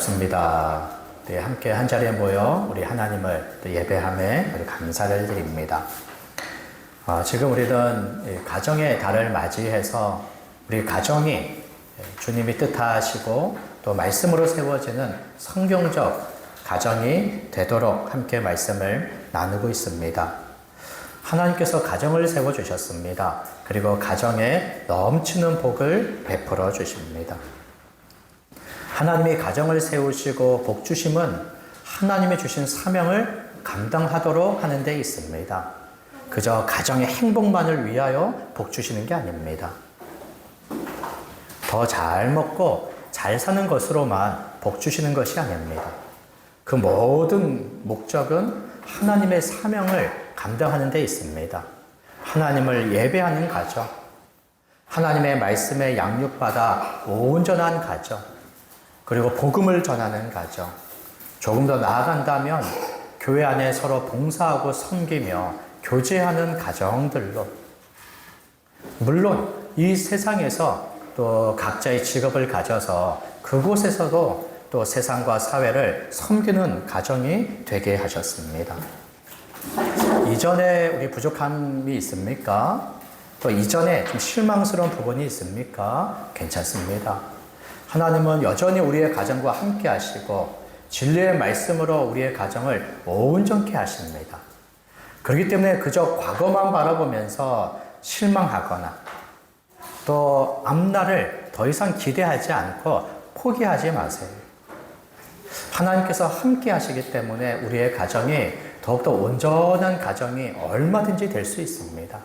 반갑습니다. 네, 함께 한 자리에 모여 우리 하나님을 예배함에 우리 감사를 드립니다. 지금 우리는 가정의 달을 맞이해서 우리 가정이 주님이 뜻하시고 또 말씀으로 세워지는 성경적 가정이 되도록 함께 말씀을 나누고 있습니다. 하나님께서 가정을 세워주셨습니다. 그리고 가정에 넘치는 복을 베풀어 주십니다. 하나님이 가정을 세우시고 복 주심은 하나님이 주신 사명을 감당하도록 하는 데 있습니다. 그저 가정의 행복만을 위하여 복 주시는 게 아닙니다. 더 잘 먹고 잘 사는 것으로만 복 주시는 것이 아닙니다. 그 모든 목적은 하나님의 사명을 감당하는 데 있습니다. 하나님을 예배하는 가정, 하나님의 말씀에 양육받아 온전한 가정, 그리고 복음을 전하는 가정, 조금 더 나아간다면 교회 안에 서로 봉사하고 섬기며 교제하는 가정들로, 물론 이 세상에서 또 각자의 직업을 가져서 그곳에서도 또 세상과 사회를 섬기는 가정이 되게 하셨습니다. 이전에 우리 부족함이 있습니까? 또 이전에 좀 실망스러운 부분이 있습니까? 괜찮습니다. 하나님은 여전히 우리의 가정과 함께 하시고 진리의 말씀으로 우리의 가정을 온전케 하십니다. 그렇기 때문에 그저 과거만 바라보면서 실망하거나 또 앞날을 더 이상 기대하지 않고 포기하지 마세요. 하나님께서 함께 하시기 때문에 우리의 가정이 더욱더 온전한 가정이 얼마든지 될 수 있습니다.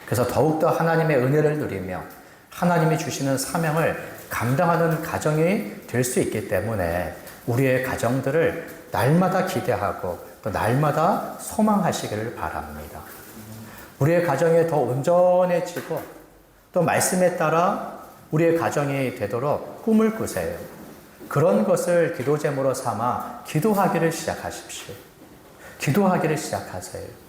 그래서 더욱더 하나님의 은혜를 누리며 하나님이 주시는 사명을 감당하는 가정이 될 수 있기 때문에 우리의 가정들을 날마다 기대하고 또 날마다 소망하시기를 바랍니다. 우리의 가정이 더 온전해지고 또 말씀에 따라 우리의 가정이 되도록 꿈을 꾸세요. 그런 것을 기도 제목으로 삼아 기도하기를 시작하십시오. 기도하기를 시작하세요.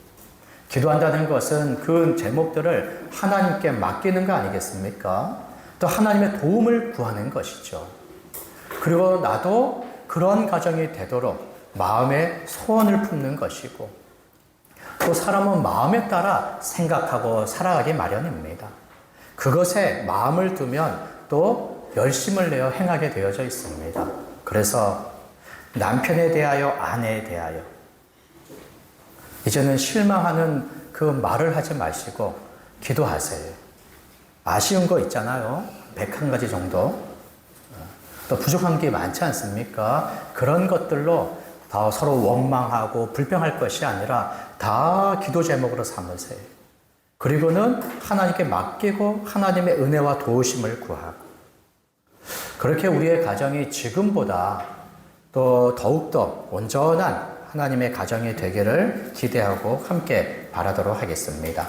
기도한다는 것은 그 제목들을 하나님께 맡기는 거 아니겠습니까? 또 하나님의 도움을 구하는 것이죠. 그리고 나도 그런 가정이 되도록 마음의 소원을 품는 것이고, 또 사람은 마음에 따라 생각하고 살아가기 마련입니다. 그것에 마음을 두면 또 열심을 내어 행하게 되어져 있습니다. 그래서 남편에 대하여, 아내에 대하여 이제는 실망하는 그 말을 하지 마시고 기도하세요. 아쉬운 거 있잖아요. 101가지 정도. 또 부족한 게 많지 않습니까? 그런 것들로 다 서로 원망하고 불평할 것이 아니라 다 기도 제목으로 삼으세요. 그리고는 하나님께 맡기고 하나님의 은혜와 도우심을 구하고, 그렇게 우리의 가정이 지금보다 또 더욱더 온전한 하나님의 가정이 되기를 기대하고 함께 바라도록 하겠습니다.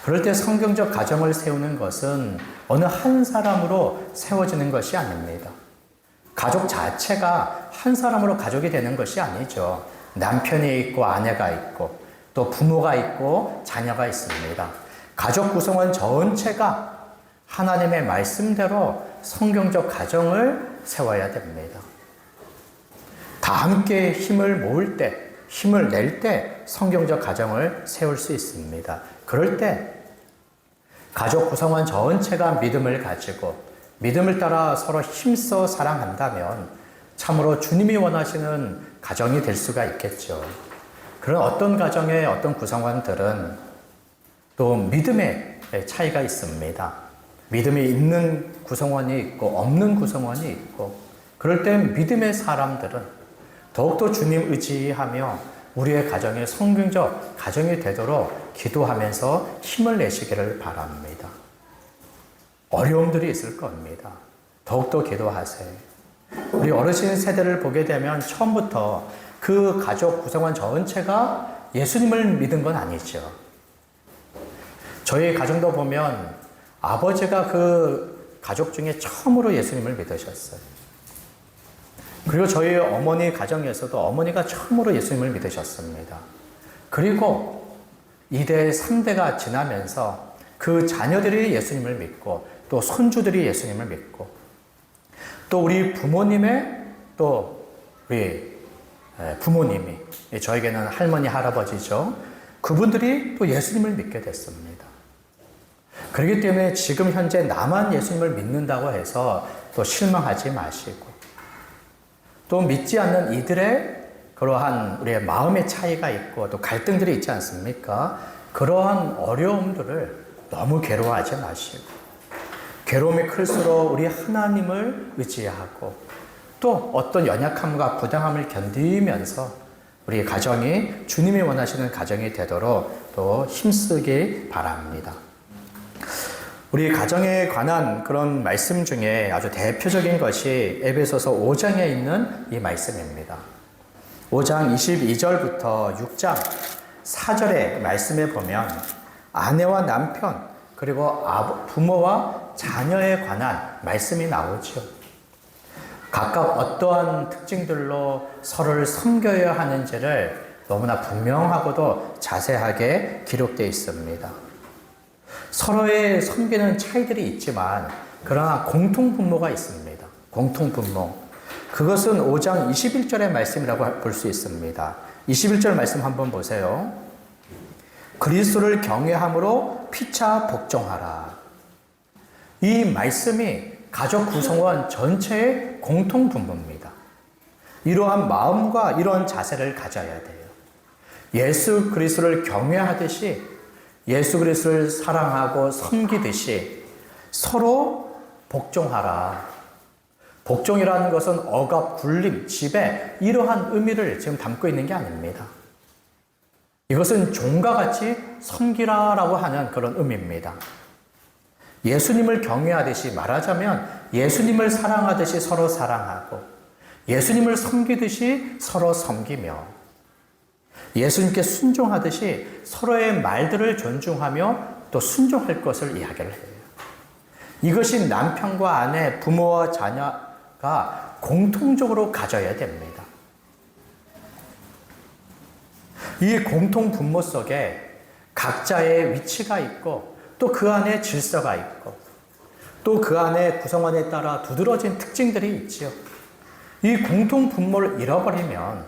그럴 때 성경적 가정을 세우는 것은 어느 한 사람으로 세워지는 것이 아닙니다. 가족 자체가 한 사람으로 가족이 되는 것이 아니죠. 남편이 있고 아내가 있고 또 부모가 있고 자녀가 있습니다. 가족 구성원 전체가 하나님의 말씀대로 성경적 가정을 세워야 됩니다. 다 함께 힘을 모을 때, 힘을 낼 때 성경적 가정을 세울 수 있습니다. 그럴 때 가족 구성원 전체가 믿음을 가지고 믿음을 따라 서로 힘써 사랑한다면 참으로 주님이 원하시는 가정이 될 수가 있겠죠. 그런 어떤 가정의 어떤 구성원들은 또 믿음의 차이가 있습니다. 믿음이 있는 구성원이 있고 없는 구성원이 있고, 그럴 때 믿음의 사람들은 더욱더 주님 의지하며 우리의 가정이 성경적 가정이 되도록 기도하면서 힘을 내시기를 바랍니다. 어려움들이 있을 겁니다. 더욱더 기도하세요. 우리 어르신 세대를 보게 되면 처음부터 그 가족 구성원 전체가 예수님을 믿은 건 아니죠. 저희 가정도 보면 아버지가 그 가족 중에 처음으로 예수님을 믿으셨어요. 그리고 저희 어머니 가정에서도 어머니가 처음으로 예수님을 믿으셨습니다. 그리고 2대, 3대가 지나면서 그 자녀들이 예수님을 믿고 또 손주들이 예수님을 믿고 또 우리 부모님의 또 우리 부모님이, 저에게는 할머니, 할아버지죠. 그분들이 또 예수님을 믿게 됐습니다. 그렇기 때문에 지금 현재 나만 예수님을 믿는다고 해서 또 실망하지 마시고, 또 믿지 않는 이들의 그러한 우리의 마음의 차이가 있고 또 갈등들이 있지 않습니까? 그러한 어려움들을 너무 괴로워하지 마시고, 괴로움이 클수록 우리 하나님을 의지하고 또 어떤 연약함과 부당함을 견디면서 우리 가정이 주님이 원하시는 가정이 되도록 또 힘쓰기 바랍니다. 우리 가정에 관한 그런 말씀 중에 아주 대표적인 것이 에베소서 5장에 있는 이 말씀입니다. 5장 22절부터 6장 4절의 말씀에 보면 아내와 남편 그리고 부모와 자녀에 관한 말씀이 나오죠. 각각 어떠한 특징들로 서로를 섬겨야 하는지를 너무나 분명하고도 자세하게 기록되어 있습니다. 서로의 섬기는 차이들이 있지만 그러나 공통분모가 있습니다. 공통분모. 그것은 5장 21절의 말씀이라고 볼 수 있습니다. 21절 말씀 한번 보세요. 그리스도를 경외함으로 피차 복종하라. 이 말씀이 가족 구성원 전체의 공통분모입니다. 이러한 마음과 이러한 자세를 가져야 돼요. 예수 그리스도를 경외하듯이, 예수 그리스도를 사랑하고 섬기듯이 서로 복종하라. 복종이라는 것은 억압, 굴림, 지배, 이러한 의미를 지금 담고 있는 게 아닙니다. 이것은 종과 같이 섬기라라고 하는 그런 의미입니다. 예수님을 경외하듯이, 말하자면 예수님을 사랑하듯이 서로 사랑하고, 예수님을 섬기듯이 서로 섬기며, 예수님께 순종하듯이 서로의 말들을 존중하며 또 순종할 것을 이야기를 해요. 이것이 남편과 아내, 부모와 자녀가 공통적으로 가져야 됩니다. 이 공통 분모 속에 각자의 위치가 있고 또 그 안에 질서가 있고 또 그 안에 구성원에 따라 두드러진 특징들이 있죠. 이 공통 분모를 잃어버리면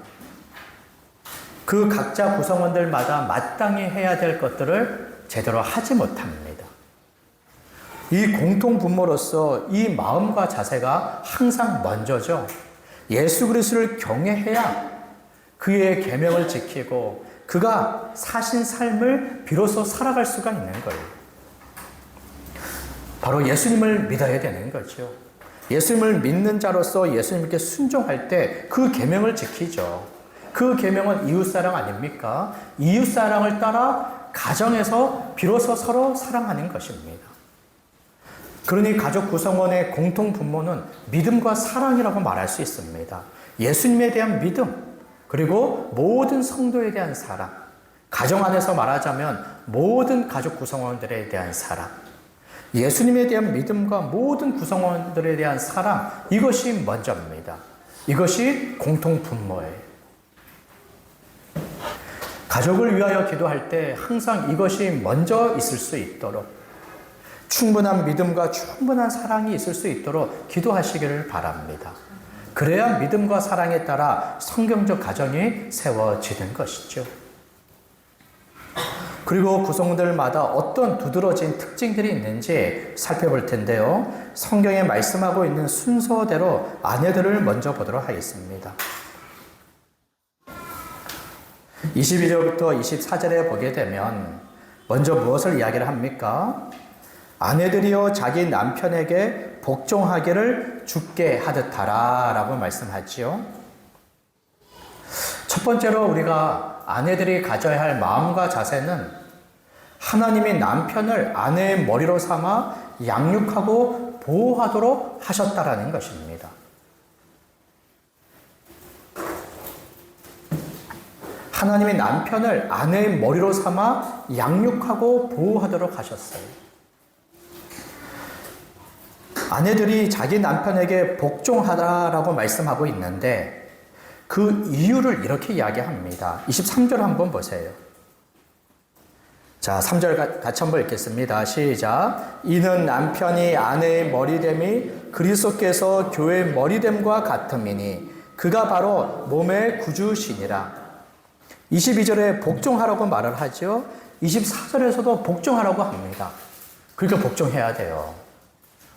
그 각자 구성원들마다 마땅히 해야 될 것들을 제대로 하지 못합니다. 이 공통 분모로서 이 마음과 자세가 항상 먼저죠. 예수 그리스도를 경외해야 그의 계명을 지키고 그가 사신 삶을 비로소 살아갈 수가 있는 거예요. 바로 예수님을 믿어야 되는 거죠. 예수님을 믿는 자로서 예수님께 순종할 때 그 계명을 지키죠. 그 계명은 이웃사랑 아닙니까? 이웃사랑을 따라 가정에서 비로소 서로 사랑하는 것입니다. 그러니 가족 구성원의 공통 분모는 믿음과 사랑이라고 말할 수 있습니다. 예수님에 대한 믿음, 그리고 모든 성도에 대한 사랑, 가정 안에서 말하자면 모든 가족 구성원들에 대한 사랑, 예수님에 대한 믿음과 모든 구성원들에 대한 사랑, 이것이 먼저입니다. 이것이 공통 분모예요. 가족을 위하여 기도할 때 항상 이것이 먼저 있을 수 있도록, 충분한 믿음과 충분한 사랑이 있을 수 있도록 기도하시기를 바랍니다. 그래야 믿음과 사랑에 따라 성경적 가정이 세워지는 것이죠. 그리고 구성들마다 어떤 두드러진 특징들이 있는지 살펴볼 텐데요. 성경에 말씀하고 있는 순서대로 아내들을 먼저 보도록 하겠습니다. 22절부터 24절에 보게 되면 먼저 무엇을 이야기를 합니까? 아내들이여 자기 남편에게 복종하기를 주께 하듯하라 라고 말씀하지요. 첫 번째로 우리가 아내들이 가져야 할 마음과 자세는 하나님이 남편을 아내의 머리로 삼아 양육하고 보호하도록 하셨다라는 것입니다. 하나님이 남편을 아내의 머리로 삼아 양육하고 보호하도록 하셨어요. 아내들이 자기 남편에게 복종하라라고 말씀하고 있는데 그 이유를 이렇게 이야기합니다. 23절 한번 보세요. 자, 3절 같이 한번 읽겠습니다. 시작. 이는 남편이 아내의 머리됨이 그리스도께서 교회의 머리됨과 같음이니 그가 바로 몸의 구주시니라. 22절에 복종하라고 말을 하죠. 24절에서도 복종하라고 합니다. 그러니까 복종해야 돼요.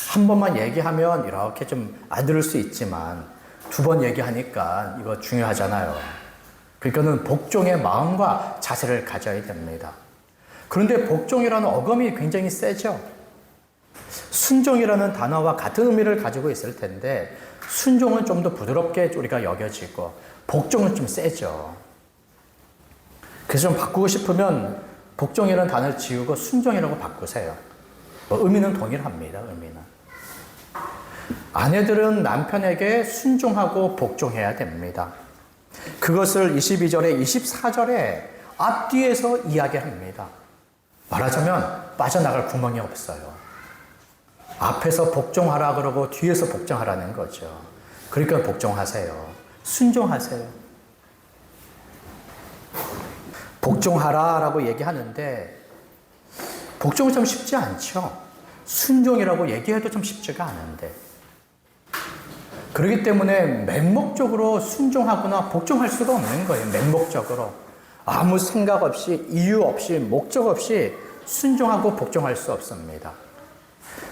한 번만 얘기하면 이렇게 좀 안 들을 수 있지만 두 번 얘기하니까 이거 중요하잖아요. 그러니까는 복종의 마음과 자세를 가져야 됩니다. 그런데 복종이라는 어감이 굉장히 세죠. 순종이라는 단어와 같은 의미를 가지고 있을 텐데 순종은 좀 더 부드럽게 우리가 여겨지고 복종은 좀 세죠. 그래서 좀 바꾸고 싶으면 복종이라는 단어를 지우고 순종이라고 바꾸세요. 의미는 동일합니다. 의미는. 아내들은 남편에게 순종하고 복종해야 됩니다. 그것을 22절에 24절에 앞뒤에서 이야기합니다. 말하자면 빠져나갈 구멍이 없어요. 앞에서 복종하라 그러고 뒤에서 복종하라는 거죠. 그러니까 복종하세요. 순종하세요. 복종하라 라고 얘기하는데 복종은 참 쉽지 않죠. 순종이라고 얘기해도 좀 쉽지가 않은데 그렇기 때문에 맹목적으로 순종하거나 복종할 수가 없는 거예요. 맹목적으로. 아무 생각 없이 이유 없이 목적 없이 순종하고 복종할 수 없습니다.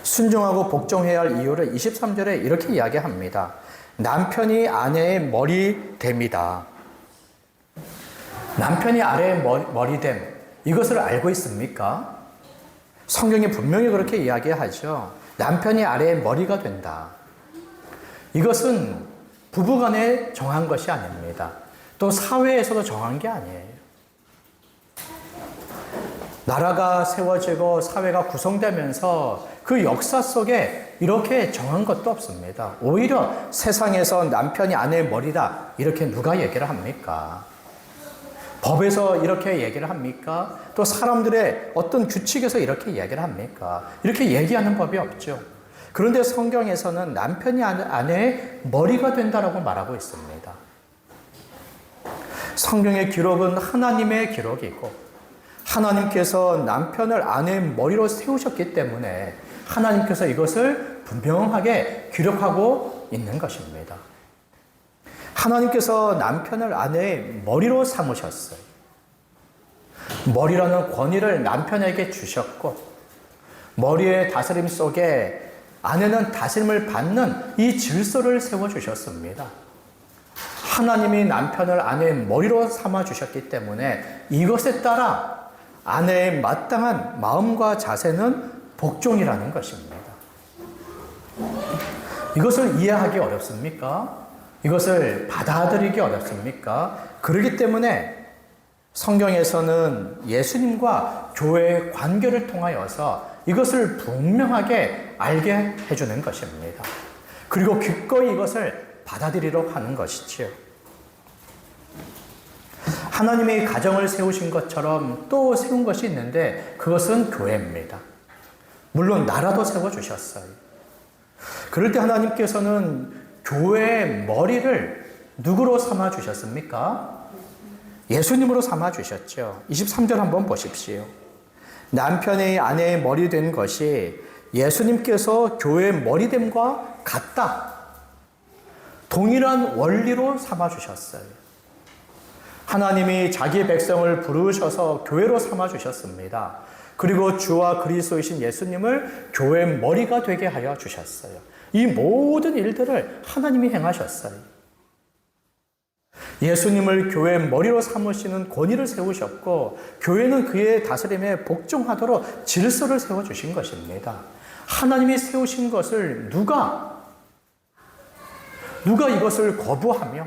순종하고 복종해야 할 이유를 23절에 이렇게 이야기합니다. 남편이 아내의 머리됨이다. 남편이 아내의 머리됨, 이것을 알고 있습니까? 성경이 분명히 그렇게 이야기하죠. 남편이 아내의 머리가 된다. 이것은 부부간에 정한 것이 아닙니다. 또 사회에서도 정한 게 아니에요. 나라가 세워지고 사회가 구성되면서 그 역사 속에 이렇게 정한 것도 없습니다. 오히려 세상에서 남편이 아내의 머리다 이렇게 누가 얘기를 합니까? 법에서 이렇게 얘기를 합니까? 또 사람들의 어떤 규칙에서 이렇게 얘기를 합니까? 이렇게 얘기하는 법이 없죠. 그런데 성경에서는 남편이 아내의 머리가 된다라고 말하고 있습니다. 성경의 기록은 하나님의 기록이고 하나님께서 남편을 아내의 머리로 세우셨기 때문에 하나님께서 이것을 분명하게 기록하고 있는 것입니다. 하나님께서 남편을 아내의 머리로 삼으셨어요. 머리라는 권위를 남편에게 주셨고 머리의 다스림 속에 아내는 다스림을 받는 이 질서를 세워주셨습니다. 하나님이 남편을 아내의 머리로 삼아주셨기 때문에 이것에 따라 아내의 마땅한 마음과 자세는 복종이라는 것입니다. 이것을 이해하기 어렵습니까? 이것을 받아들이기 어렵습니까? 그렇기 때문에 성경에서는 예수님과 교회의 관계를 통하여서 이것을 분명하게 알게 해주는 것입니다. 그리고 기꺼이 이것을 받아들이려고 하는 것이지요. 하나님이 가정을 세우신 것처럼 또 세운 것이 있는데 그것은 교회입니다. 물론 나라도 세워주셨어요. 그럴 때 하나님께서는 교회의 머리를 누구로 삼아주셨습니까? 예수님으로 삼아주셨죠. 23절 한번 보십시오. 남편의 아내의 머리 된 것이 예수님께서 교회의 머리됨과 같다. 동일한 원리로 삼아주셨어요. 하나님이 자기 백성을 부르셔서 교회로 삼아주셨습니다. 그리고 주와 그리스도이신 예수님을 교회의 머리가 되게 하여 주셨어요. 이 모든 일들을 하나님이 행하셨어요. 예수님을 교회의 머리로 삼으시는 권위를 세우셨고 교회는 그의 다스림에 복종하도록 질서를 세워주신 것입니다. 하나님이 세우신 것을 누가 이것을 거부하며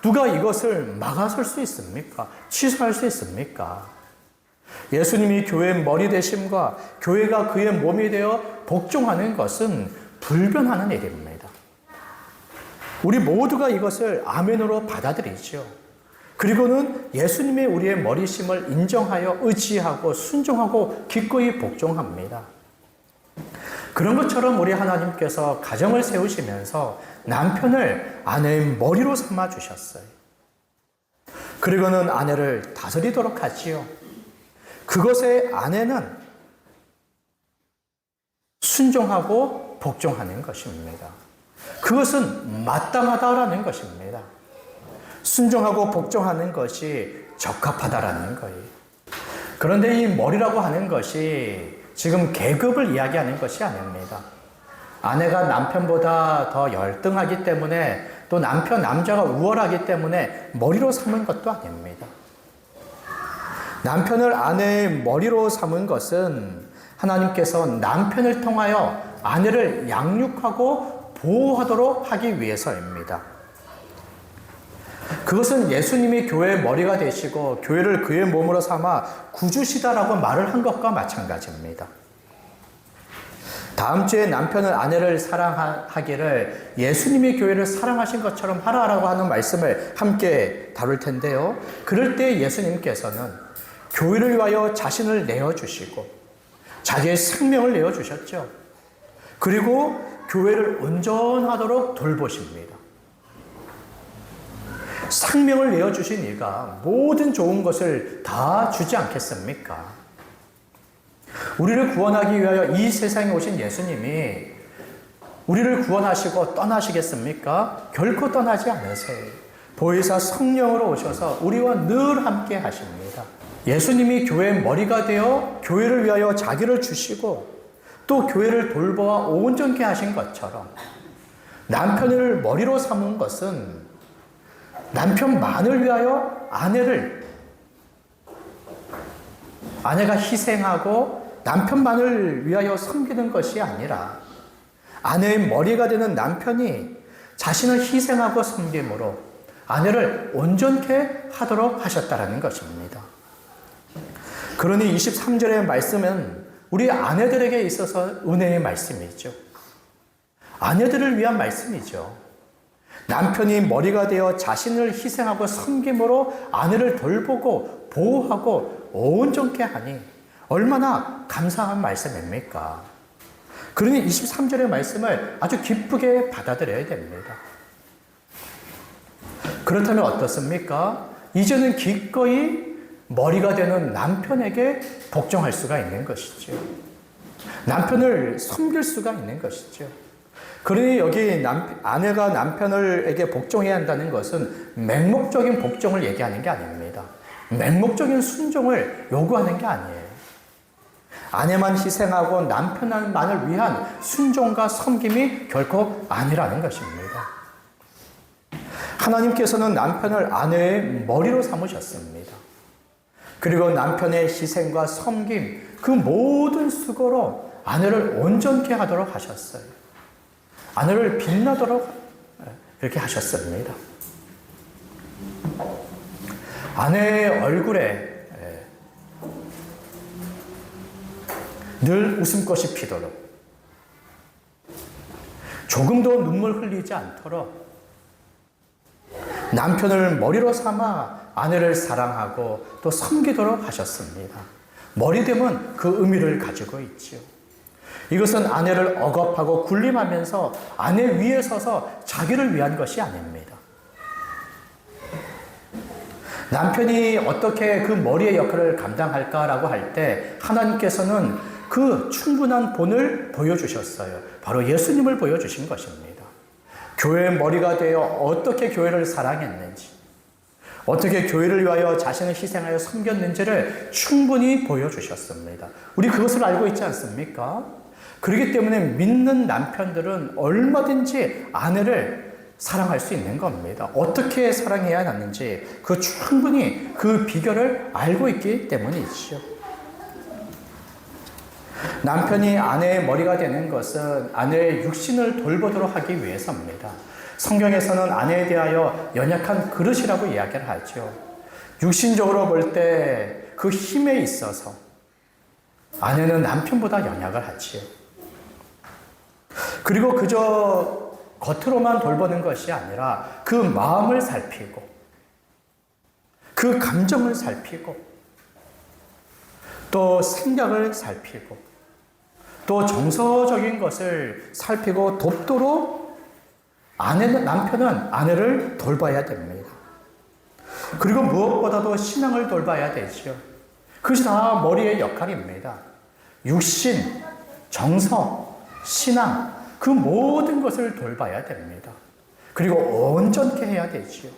누가 이것을 막아설 수 있습니까? 취소할 수 있습니까? 예수님이 교회의 머리 되심과 교회가 그의 몸이 되어 복종하는 것은 불변하는 일입니다. 우리 모두가 이것을 아멘으로 받아들이죠. 그리고는 예수님의 우리의 머리심을 인정하여 의지하고 순종하고 기꺼이 복종합니다. 그런 것처럼 우리 하나님께서 가정을 세우시면서 남편을 아내의 머리로 삼아주셨어요. 그리고는 아내를 다스리도록 하지요. 그것에 아내는 순종하고 복종하는 것입니다. 그것은 마땅하다라는 것입니다. 순종하고 복종하는 것이 적합하다라는 거예요. 그런데 이 머리라고 하는 것이 지금 계급을 이야기하는 것이 아닙니다. 아내가 남편보다 더 열등하기 때문에 또 남자가 우월하기 때문에 머리로 삼은 것도 아닙니다. 남편을 아내의 머리로 삼은 것은 하나님께서 남편을 통하여 아내를 양육하고 보호하도록 하기 위해서입니다. 그것은 예수님이 교회의 머리가 되시고 교회를 그의 몸으로 삼아 구주시다라고 말을 한 것과 마찬가지입니다. 다음 주에 남편은 아내를 사랑하기를 예수님이 교회를 사랑하신 것처럼 하라라고 하는 말씀을 함께 다룰 텐데요. 그럴 때 예수님께서는 교회를 위하여 자신을 내어주시고 자기의 생명을 내어주셨죠. 그리고 교회를 온전하도록 돌보십니다. 생명을 내어주신 이가 모든 좋은 것을 다 주지 않겠습니까? 우리를 구원하기 위하여 이 세상에 오신 예수님이 우리를 구원하시고 떠나시겠습니까? 결코 떠나지 않으세요. 보혜사 성령으로 오셔서 우리와 늘 함께 하십니다. 예수님이 교회의 머리가 되어 교회를 위하여 자기를 주시고 또 교회를 돌보아 온전케 하신 것처럼 남편을 머리로 삼은 것은 남편만을 위하여 아내가 희생하고 남편만을 위하여 섬기는 것이 아니라 아내의 머리가 되는 남편이 자신을 희생하고 섬김으로 아내를 온전케 하도록 하셨다는 것입니다. 그러니 23절의 말씀은 우리 아내들에게 있어서 은혜의 말씀이죠. 아내들을 위한 말씀이죠. 남편이 머리가 되어 자신을 희생하고 섬김으로 아내를 돌보고 보호하고 온전케 하니 얼마나 감사한 말씀입니까? 그러니 23절의 말씀을 아주 기쁘게 받아들여야 됩니다. 그렇다면 어떻습니까? 이제는 기꺼이 머리가 되는 남편에게 복종할 수가 있는 것이죠. 남편을 섬길 수가 있는 것이죠. 그러니 여기 아내가 남편에게 복종해야 한다는 것은 맹목적인 복종을 얘기하는 게 아닙니다. 맹목적인 순종을 요구하는 게 아니에요. 아내만 희생하고 남편만을 위한 순종과 섬김이 결코 아니라는 것입니다. 하나님께서는 남편을 아내의 머리로 삼으셨습니다. 그리고 남편의 희생과 섬김, 그 모든 수고로 아내를 온전케 하도록 하셨어요. 아내를 빛나도록 그렇게 하셨습니다. 아내의 얼굴에 늘 웃음꽃이 피도록 조금도 눈물 흘리지 않도록 남편을 머리로 삼아 아내를 사랑하고 또 섬기도록 하셨습니다. 머리됨은 그 의미를 가지고 있지요. 이것은 아내를 억압하고 군림하면서 아내 위에 서서 자기를 위한 것이 아닙니다. 남편이 어떻게 그 머리의 역할을 감당할까라고 할 때 하나님께서는 그 충분한 본을 보여주셨어요. 바로 예수님을 보여주신 것입니다. 교회의 머리가 되어 어떻게 교회를 사랑했는지, 어떻게 교회를 위하여 자신을 희생하여 섬겼는지를 충분히 보여주셨습니다. 우리 그것을 알고 있지 않습니까? 그렇기 때문에 믿는 남편들은 얼마든지 아내를 사랑할 수 있는 겁니다. 어떻게 사랑해야 하는지 충분히 그 비결을 알고 있기 때문이죠. 남편이 아내의 머리가 되는 것은 아내의 육신을 돌보도록 하기 위해서입니다. 성경에서는 아내에 대하여 연약한 그릇이라고 이야기를 하죠. 육신적으로 볼 때 그 힘에 있어서 아내는 남편보다 연약을 하지요. 그리고 그저 겉으로만 돌보는 것이 아니라 그 마음을 살피고 그 감정을 살피고 또 생각을 살피고 또 정서적인 것을 살피고 돕도록 남편은 아내를 돌봐야 됩니다. 그리고 무엇보다도 신앙을 돌봐야 되죠. 그것이 다 머리의 역할입니다. 육신, 정서, 신앙, 그 모든 것을 돌봐야 됩니다. 그리고 온전케 해야 되지요.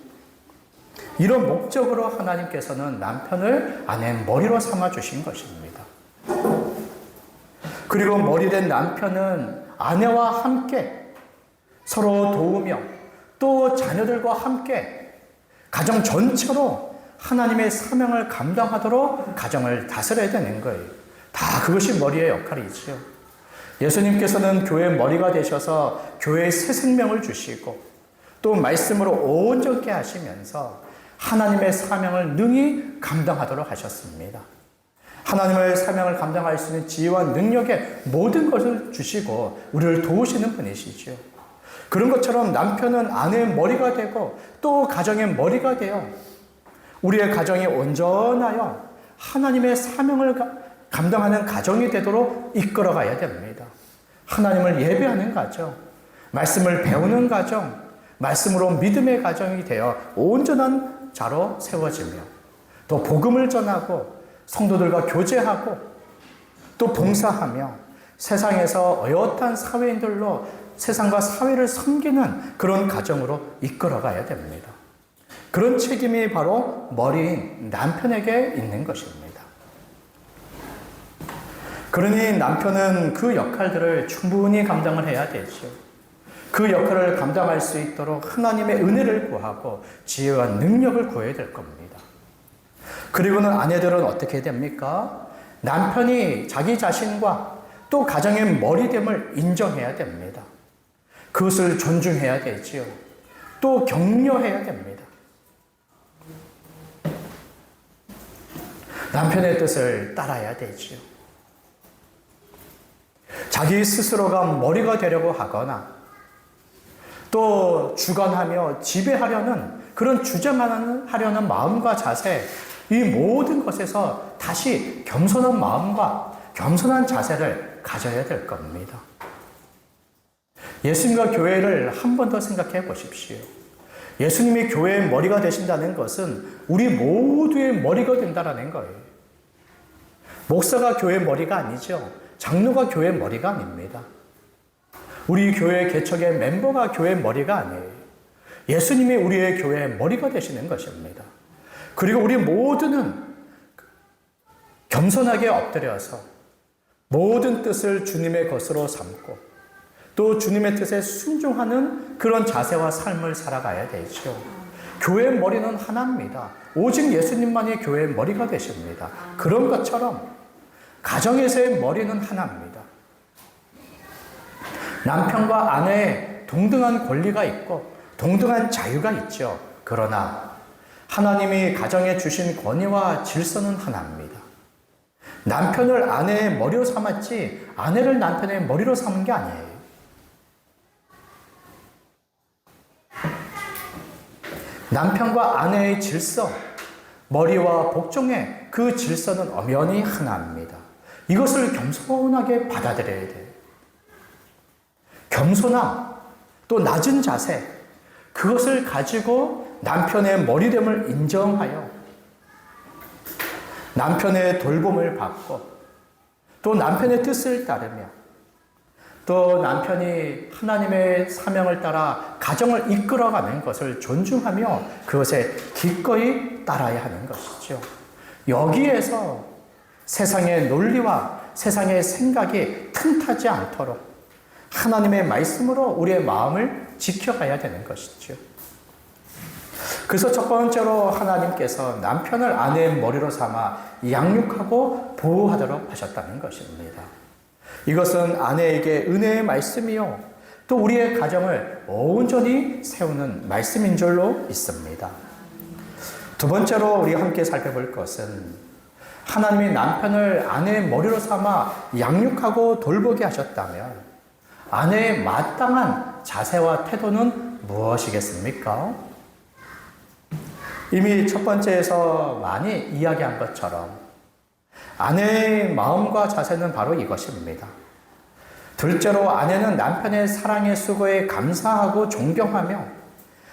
이런 목적으로 하나님께서는 남편을 아내의 머리로 삼아 주신 것입니다. 그리고 머리된 남편은 아내와 함께 서로 도우며 또 자녀들과 함께 가정 전체로 하나님의 사명을 감당하도록 가정을 다스려야 되는 거예요. 다 그것이 머리의 역할이지요. 예수님께서는 교회의 머리가 되셔서 교회에 새 생명을 주시고 또 말씀으로 온전케 하시면서 하나님의 사명을 능히 감당하도록 하셨습니다. 하나님의 사명을 감당할 수 있는 지혜와 능력의 모든 것을 주시고 우리를 도우시는 분이시죠. 그런 것처럼 남편은 아내의 머리가 되고 또 가정의 머리가 되어 우리의 가정이 온전하여 하나님의 사명을 감당하는 가정이 되도록 이끌어가야 됩니다. 하나님을 예배하는 가정, 말씀을 배우는 가정, 말씀으로 믿음의 가정이 되어 온전한 자로 세워지며 또 복음을 전하고 성도들과 교제하고 또 봉사하며 세상에서 어엿한 사회인들로 세상과 사회를 섬기는 그런 가정으로 이끌어가야 됩니다. 그런 책임이 바로 머리인 남편에게 있는 것입니다. 그러니 남편은 그 역할들을 충분히 감당을 해야 되죠. 그 역할을 감당할 수 있도록 하나님의 은혜를 구하고 지혜와 능력을 구해야 될 겁니다. 그리고는 아내들은 어떻게 됩니까? 남편이 자기 자신과 또 가정의 머리됨을 인정해야 됩니다. 그것을 존중해야 되지요. 또 격려해야 됩니다. 남편의 뜻을 따라야 되지요. 자기 스스로가 머리가 되려고 하거나 또 주관하며 지배하려는 그런 주장하려는 마음과 자세, 이 모든 것에서 다시 겸손한 마음과 겸손한 자세를 가져야 될 겁니다. 예수님과 교회를 한 번 더 생각해 보십시오. 예수님이 교회의 머리가 되신다는 것은 우리 모두의 머리가 된다는 거예요. 목사가 교회의 머리가 아니죠. 장로가 교회의 머리가 아닙니다. 우리 교회 개척의 멤버가 교회의 머리가 아니에요. 예수님이 우리의 교회의 머리가 되시는 것입니다. 그리고 우리 모두는 겸손하게 엎드려서 모든 뜻을 주님의 것으로 삼고 또 주님의 뜻에 순종하는 그런 자세와 삶을 살아가야 되죠. 교회의 머리는 하나입니다. 오직 예수님만이 교회의 머리가 되십니다. 그런 것처럼 가정에서의 머리는 하나입니다. 남편과 아내의 동등한 권리가 있고 동등한 자유가 있죠. 그러나 하나님이 가정에 주신 권위와 질서는 하나입니다. 남편을 아내의 머리로 삼았지 아내를 남편의 머리로 삼은 게 아니에요. 남편과 아내의 질서, 머리와 복종의 그 질서는 엄연히 하나입니다. 이것을 겸손하게 받아들여야 돼요. 겸손함, 또 낮은 자세, 그것을 가지고 남편의 머리됨을 인정하여 남편의 돌봄을 받고 또 남편의 뜻을 따르며 또 남편이 하나님의 사명을 따라 가정을 이끌어가는 것을 존중하며 그것에 기꺼이 따라야 하는 것이죠. 여기에서 세상의 논리와 세상의 생각이 틈타지 않도록 하나님의 말씀으로 우리의 마음을 지켜가야 되는 것이죠. 그래서 첫 번째로 하나님께서 남편을 아내의 머리로 삼아 양육하고 보호하도록 하셨다는 것입니다. 이것은 아내에게 은혜의 말씀이요 또 우리의 가정을 온전히 세우는 말씀인 줄로 믿습니다. 두 번째로 우리가 함께 살펴볼 것은 하나님이 남편을 아내의 머리로 삼아 양육하고 돌보게 하셨다면 아내의 마땅한 자세와 태도는 무엇이겠습니까? 이미 첫 번째에서 많이 이야기한 것처럼 아내의 마음과 자세는 바로 이것입니다. 둘째로 아내는 남편의 사랑의 수고에 감사하고 존경하며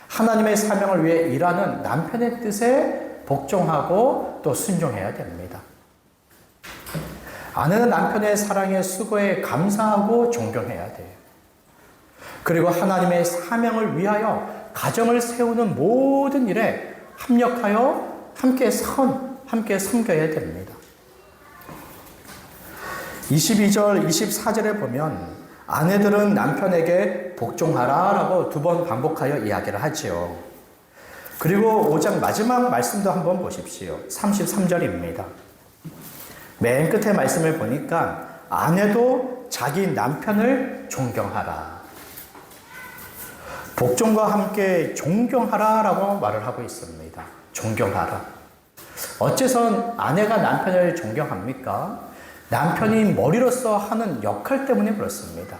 하나님의 사명을 위해 일하는 남편의 뜻에 복종하고 또 순종해야 됩니다. 아내는 남편의 사랑의 수고에 감사하고 존경해야 돼요. 그리고 하나님의 사명을 위하여 가정을 세우는 모든 일에 합력하여 함께 섬겨야 됩니다. 22절, 24절에 보면 아내들은 남편에게 복종하라라고 2번 반복하여 이야기를 하지요. 그리고 5장 마지막 말씀도 한번 보십시오. 33절입니다. 맨 끝에 말씀을 보니까 아내도 자기 남편을 존경하라. 복종과 함께 존경하라라고 말을 하고 있습니다. 존경하라. 어째서 아내가 남편을 존경합니까? 남편이 머리로서 하는 역할 때문에 그렇습니다.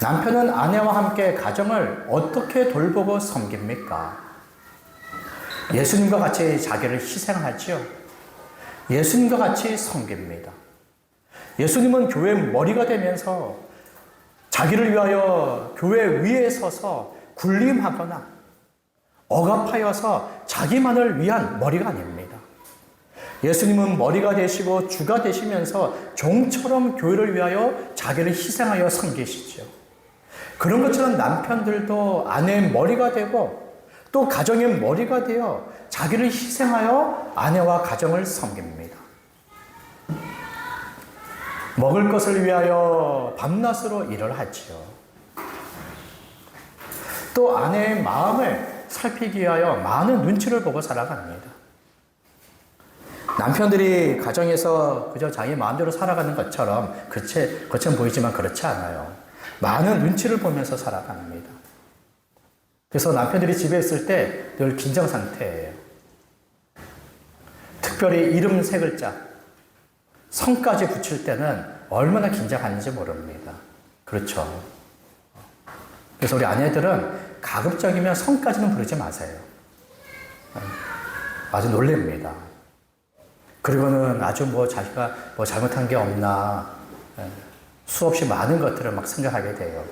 남편은 아내와 함께 가정을 어떻게 돌보고 섬깁니까? 예수님과 같이 자기를 희생하지요. 예수님과 같이 섬깁니다. 예수님은 교회 머리가 되면서 자기를 위하여 교회 위에 서서 군림하거나 억압하여서 자기만을 위한 머리가 아닙니다. 예수님은 머리가 되시고 주가 되시면서 종처럼 교회를 위하여 자기를 희생하여 섬기시죠. 그런 것처럼 남편들도 아내의 머리가 되고 또 가정의 머리가 되어 자기를 희생하여 아내와 가정을 섬깁니다. 먹을 것을 위하여 밤낮으로 일을 하지요. 또 아내의 마음을 살피기 위하여 많은 눈치를 보고 살아갑니다. 남편들이 가정에서 그저 자기 마음대로 살아가는 것처럼 겉은 보이지만 그렇지 않아요. 많은 눈치를 보면서 살아갑니다. 그래서 남편들이 집에 있을 때 늘 긴장 상태예요. 특별히 이름 3글자, 성까지 붙일 때는 얼마나 긴장하는지 모릅니다. 그렇죠. 그래서 우리 아내들은 가급적이면 성까지는 부르지 마세요. 아주 놀랍니다. 그리고는 아주 자기가 잘못한 게 없나 수없이 많은 것들을 막 생각하게 돼요.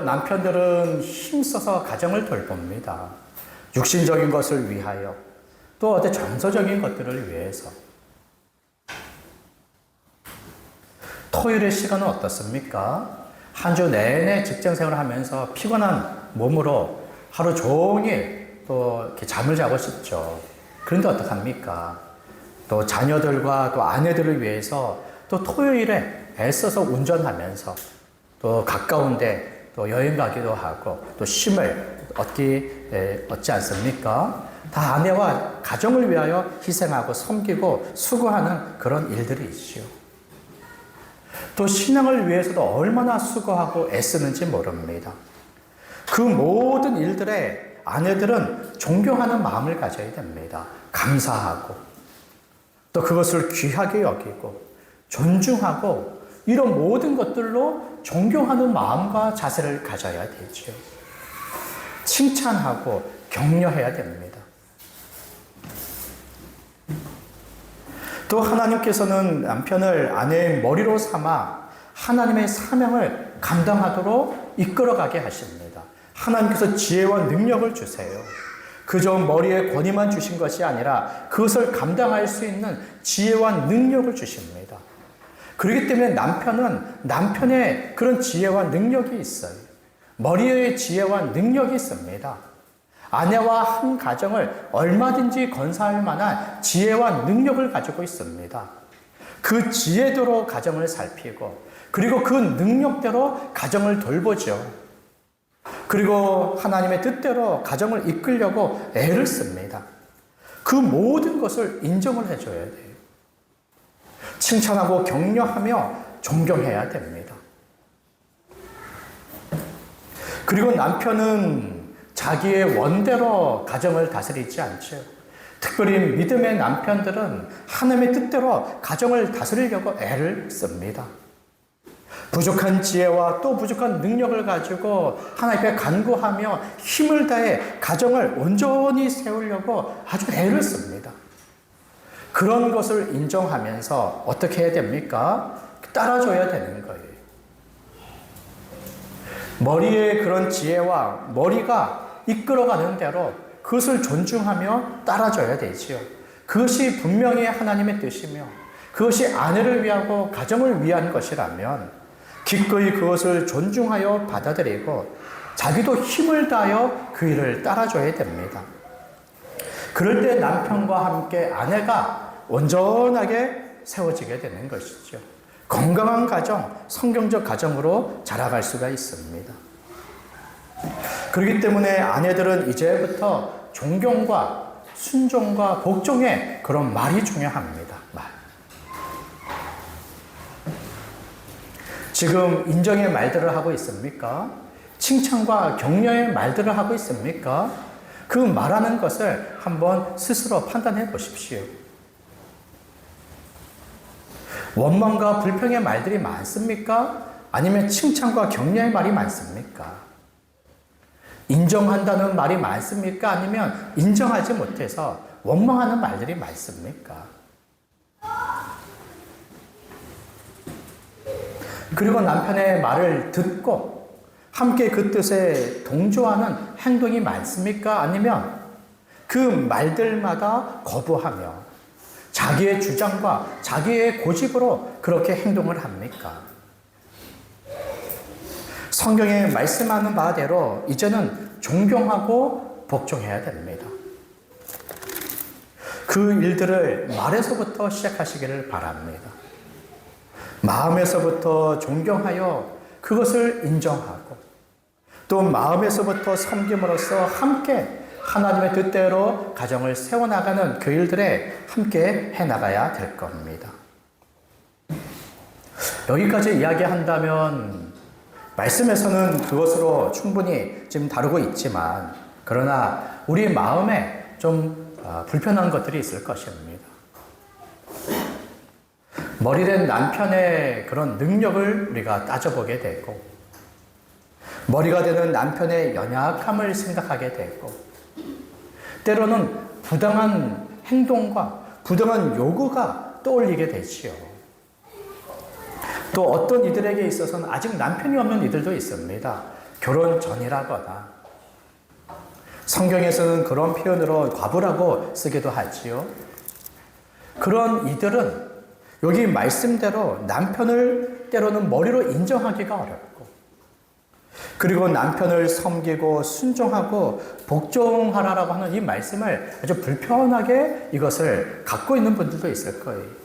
남편들은 힘써서 가정을 돌봅니다. 육신적인 것을 위하여 또 어떤 정서적인 것들을 위해서. 토요일의 시간은 어떻습니까? 한 주 내내 직장 생활을 하면서 피곤한 몸으로 하루 종일 또 이렇게 잠을 자고 싶죠. 그런데 어떡합니까? 또 자녀들과 또 아내들을 위해서 또 토요일에 애써서 운전하면서 또 가까운데 또 여행 가기도 하고 또 쉼을 얻지 않습니까? 다 아내와 가정을 위하여 희생하고 섬기고 수고하는 그런 일들이 있죠. 또 신앙을 위해서도 얼마나 수고하고 애쓰는지 모릅니다. 그 모든 일들에 아내들은 존경하는 마음을 가져야 됩니다. 감사하고 또 그것을 귀하게 여기고 존중하고 이런 모든 것들로 존경하는 마음과 자세를 가져야 되죠. 칭찬하고 격려해야 됩니다. 또 하나님께서는 남편을 아내의 머리로 삼아 하나님의 사명을 감당하도록 이끌어가게 하십니다. 하나님께서 지혜와 능력을 주세요. 그저 머리에 권위만 주신 것이 아니라 그것을 감당할 수 있는 지혜와 능력을 주십니다. 그렇기 때문에 남편은 남편의 그런 지혜와 능력이 있어요. 머리의 지혜와 능력이 있습니다. 아내와 한 가정을 얼마든지 건사할 만한 지혜와 능력을 가지고 있습니다. 그 지혜대로 가정을 살피고 그리고 그 능력대로 가정을 돌보죠. 그리고 하나님의 뜻대로 가정을 이끌려고 애를 씁니다. 그 모든 것을 인정을 해줘야 돼요. 칭찬하고 격려하며 존경해야 됩니다. 그리고 남편은 자기의 원대로 가정을 다스리지 않죠. 특별히 믿음의 남편들은 하나님의 뜻대로 가정을 다스리려고 애를 씁니다. 부족한 지혜와 또 부족한 능력을 가지고 하나님께 간구하며 힘을 다해 가정을 온전히 세우려고 아주 애를 씁니다. 그런 것을 인정하면서 어떻게 해야 됩니까? 따라줘야 되는 거예요. 머리의 그런 지혜와 머리가 이끌어가는 대로 그것을 존중하며 따라줘야 되지요. 그것이 분명히 하나님의 뜻이며 그것이 아내를 위하고 가정을 위한 것이라면 기꺼이 그것을 존중하여 받아들이고 자기도 힘을 다하여 그 일을 따라줘야 됩니다. 그럴 때 남편과 함께 아내가 온전하게 세워지게 되는 것이죠. 건강한 가정, 성경적 가정으로 자라갈 수가 있습니다. 그렇기 때문에 아내들은 이제부터 존경과 순종과 복종의 그런 말이 중요합니다. 말. 지금 인정의 말들을 하고 있습니까? 칭찬과 격려의 말들을 하고 있습니까? 그 말하는 것을 한번 스스로 판단해 보십시오. 원망과 불평의 말들이 많습니까? 아니면 칭찬과 격려의 말이 많습니까? 인정한다는 말이 많습니까? 아니면 인정하지 못해서 원망하는 말들이 많습니까? 그리고 남편의 말을 듣고 함께 그 뜻에 동조하는 행동이 많습니까? 아니면 그 말들마다 거부하며 자기의 주장과 자기의 고집으로 그렇게 행동을 합니까? 성경에 말씀하는 바대로 이제는 존경하고 복종해야 됩니다. 그 일들을 말에서부터 시작하시기를 바랍니다. 마음에서부터 존경하여 그것을 인정하고 또 마음에서부터 섬김으로써 함께 하나님의 뜻대로 가정을 세워나가는 그 일들에 함께 해나가야 될 겁니다. 여기까지 이야기한다면 말씀에서는 그것으로 충분히 지금 다루고 있지만 그러나 우리 마음에 좀 불편한 것들이 있을 것입니다. 머리된 남편의 그런 능력을 우리가 따져보게 되고 머리가 되는 남편의 연약함을 생각하게 되고 때로는 부당한 행동과 부당한 요구가 떠올리게 되지요. 또 어떤 이들에게 있어서는 아직 남편이 없는 이들도 있습니다. 결혼 전이라거나 성경에서는 그런 표현으로 과부라고 쓰기도 하지요. 그런 이들은 여기 말씀대로 남편을 때로는 머리로 인정하기가 어렵고 그리고 남편을 섬기고 순종하고 복종하라라고 하는 이 말씀을 아주 불편하게 이것을 갖고 있는 분들도 있을 거예요.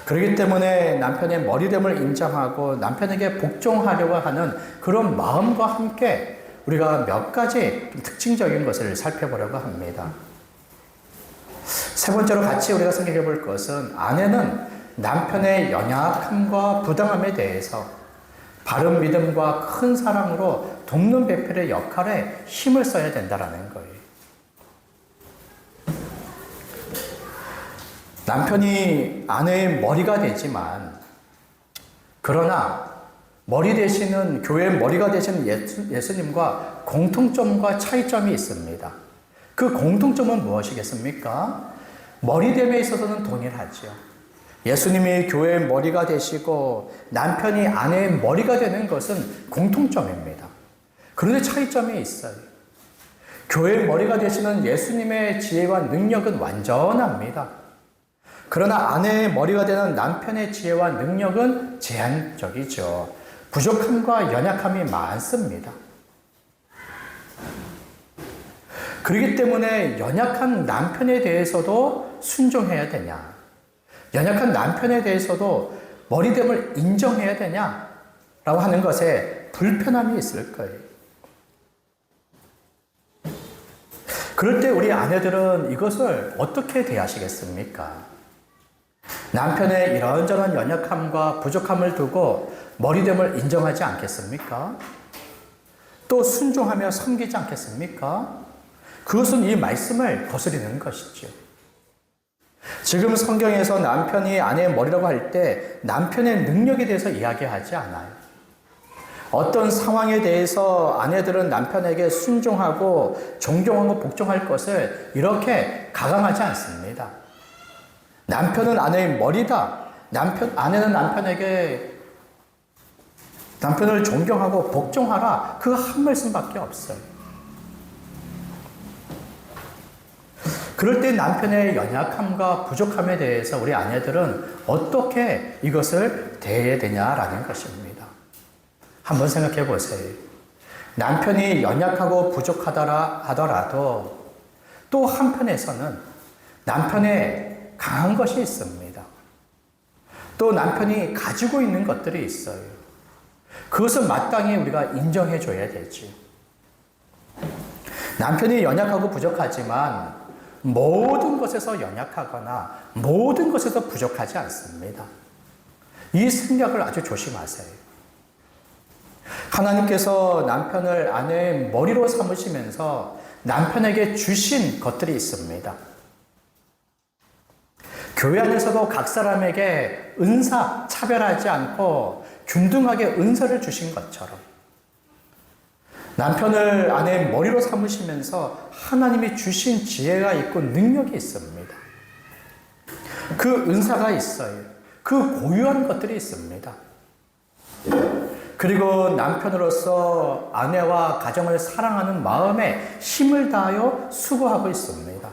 그렇기 때문에 남편의 머리됨을 인정하고 남편에게 복종하려고 하는 그런 마음과 함께 우리가 몇 가지 특징적인 것을 살펴보려고 합니다. 세 번째로 같이 우리가 생각해 볼 것은 아내는 남편의 연약함과 부당함에 대해서 바른 믿음과 큰 사랑으로 돕는 배필의 역할에 힘을 써야 된다는 거예요. 남편이 아내의 머리가 되지만 그러나 머리 되시는 교회의 머리가 되시는 예수님과 공통점과 차이점이 있습니다. 그 공통점은 무엇이겠습니까? 머리됨에 있어서는 동일하죠. 예수님이 교회의 머리가 되시고 남편이 아내의 머리가 되는 것은 공통점입니다. 그런데 차이점이 있어요. 교회의 머리가 되시는 예수님의 지혜와 능력은 완전합니다. 그러나 아내의 머리가 되는 남편의 지혜와 능력은 제한적이죠. 부족함과 연약함이 많습니다. 그렇기 때문에 연약한 남편에 대해서도 순종해야 되냐? 연약한 남편에 대해서도 머리됨을 인정해야 되냐? 라고 하는 것에 불편함이 있을 거예요. 그럴 때 우리 아내들은 이것을 어떻게 대하시겠습니까? 남편의 이런저런 연약함과 부족함을 두고 머리됨을 인정하지 않겠습니까? 또 순종하며 섬기지 않겠습니까? 그것은 이 말씀을 거스르는 것이죠. 지금 성경에서 남편이 아내의 머리라고 할 때 남편의 능력에 대해서 이야기하지 않아요. 어떤 상황에 대해서 아내들은 남편에게 순종하고 존경하고 복종할 것을 이렇게 가강하지 않습니다. 남편은 아내의 머리다. 아내는 남편을 존경하고 복종하라. 그 한 말씀밖에 없어요. 그럴 때 남편의 연약함과 부족함에 대해서 우리 아내들은 어떻게 이것을 대해야 되냐라는 것입니다. 한번 생각해 보세요. 남편이 연약하고 부족하더라 하더라도 또 한편에서는 남편의 강한 것이 있습니다. 또 남편이 가지고 있는 것들이 있어요. 그것을 마땅히 우리가 인정해 줘야 되지. 남편이 연약하고 부족하지만 모든 것에서 연약하거나 모든 것에서 부족하지 않습니다. 이 생각을 아주 조심하세요. 하나님께서 남편을 아내의 머리로 삼으시면서 남편에게 주신 것들이 있습니다. 교회 안에서도 각 사람에게 은사 차별하지 않고 균등하게 은사를 주신 것처럼 남편을 아내의 머리로 삼으시면서 하나님이 주신 지혜가 있고 능력이 있습니다. 그 은사가 있어요. 그 고유한 것들이 있습니다. 그리고 남편으로서 아내와 가정을 사랑하는 마음에 힘을 다하여 수고하고 있습니다.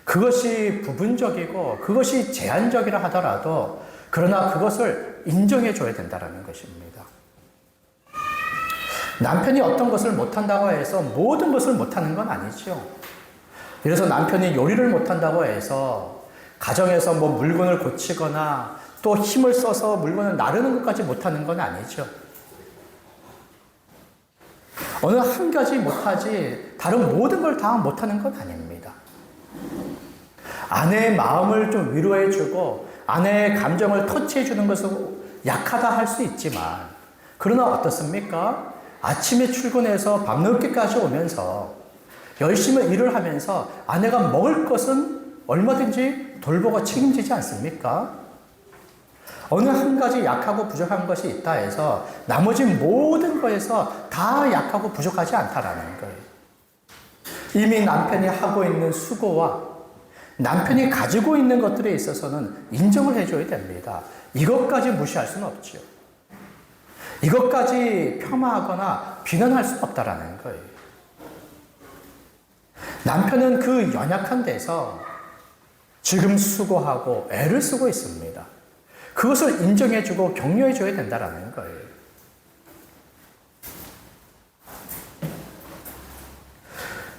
그것이 부분적이고 그것이 제한적이라 하더라도 그러나 그것을 인정해 줘야 된다는 것입니다. 남편이 어떤 것을 못한다고 해서 모든 것을 못하는 건 아니죠. 그래서 남편이 요리를 못한다고 해서 가정에서 뭐 물건을 고치거나 또 힘을 써서 물건을 나르는 것까지 못하는 건 아니죠. 어느 한 가지 못하지 다른 모든 걸 다 못하는 건 아닙니다. 아내의 마음을 좀 위로해주고 아내의 감정을 터치해주는 것은 약하다 할 수 있지만 그러나 어떻습니까? 아침에 출근해서 밤늦게까지 오면서 열심히 일을 하면서 아내가 먹을 것은 얼마든지 돌보고 책임지지 않습니까? 어느 한 가지 약하고 부족한 것이 있다 해서 나머지 모든 것에서 다 약하고 부족하지 않다라는 거예요. 이미 남편이 하고 있는 수고와 남편이 가지고 있는 것들에 있어서는 인정을 해줘야 됩니다. 이것까지 무시할 수는 없죠. 이것까지 폄하하거나 비난할 수는 없다라는 거예요. 남편은 그 연약한 데서 지금 수고하고 애를 쓰고 있습니다. 그것을 인정해주고 격려해줘야 된다라는 거예요.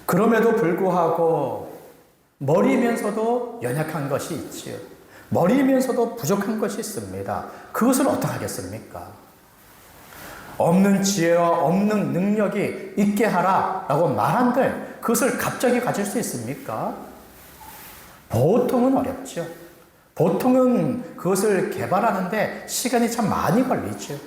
그럼에도 불구하고 머리면서도 연약한 것이 있지요. 머리면서도 부족한 것이 있습니다. 그것을 어떻게 하겠습니까? 없는 지혜와 없는 능력이 있게 하라라고 말한들 그것을 갑자기 가질 수 있습니까? 보통은 어렵죠. 보통은 그것을 개발하는데 시간이 참 많이 걸리죠.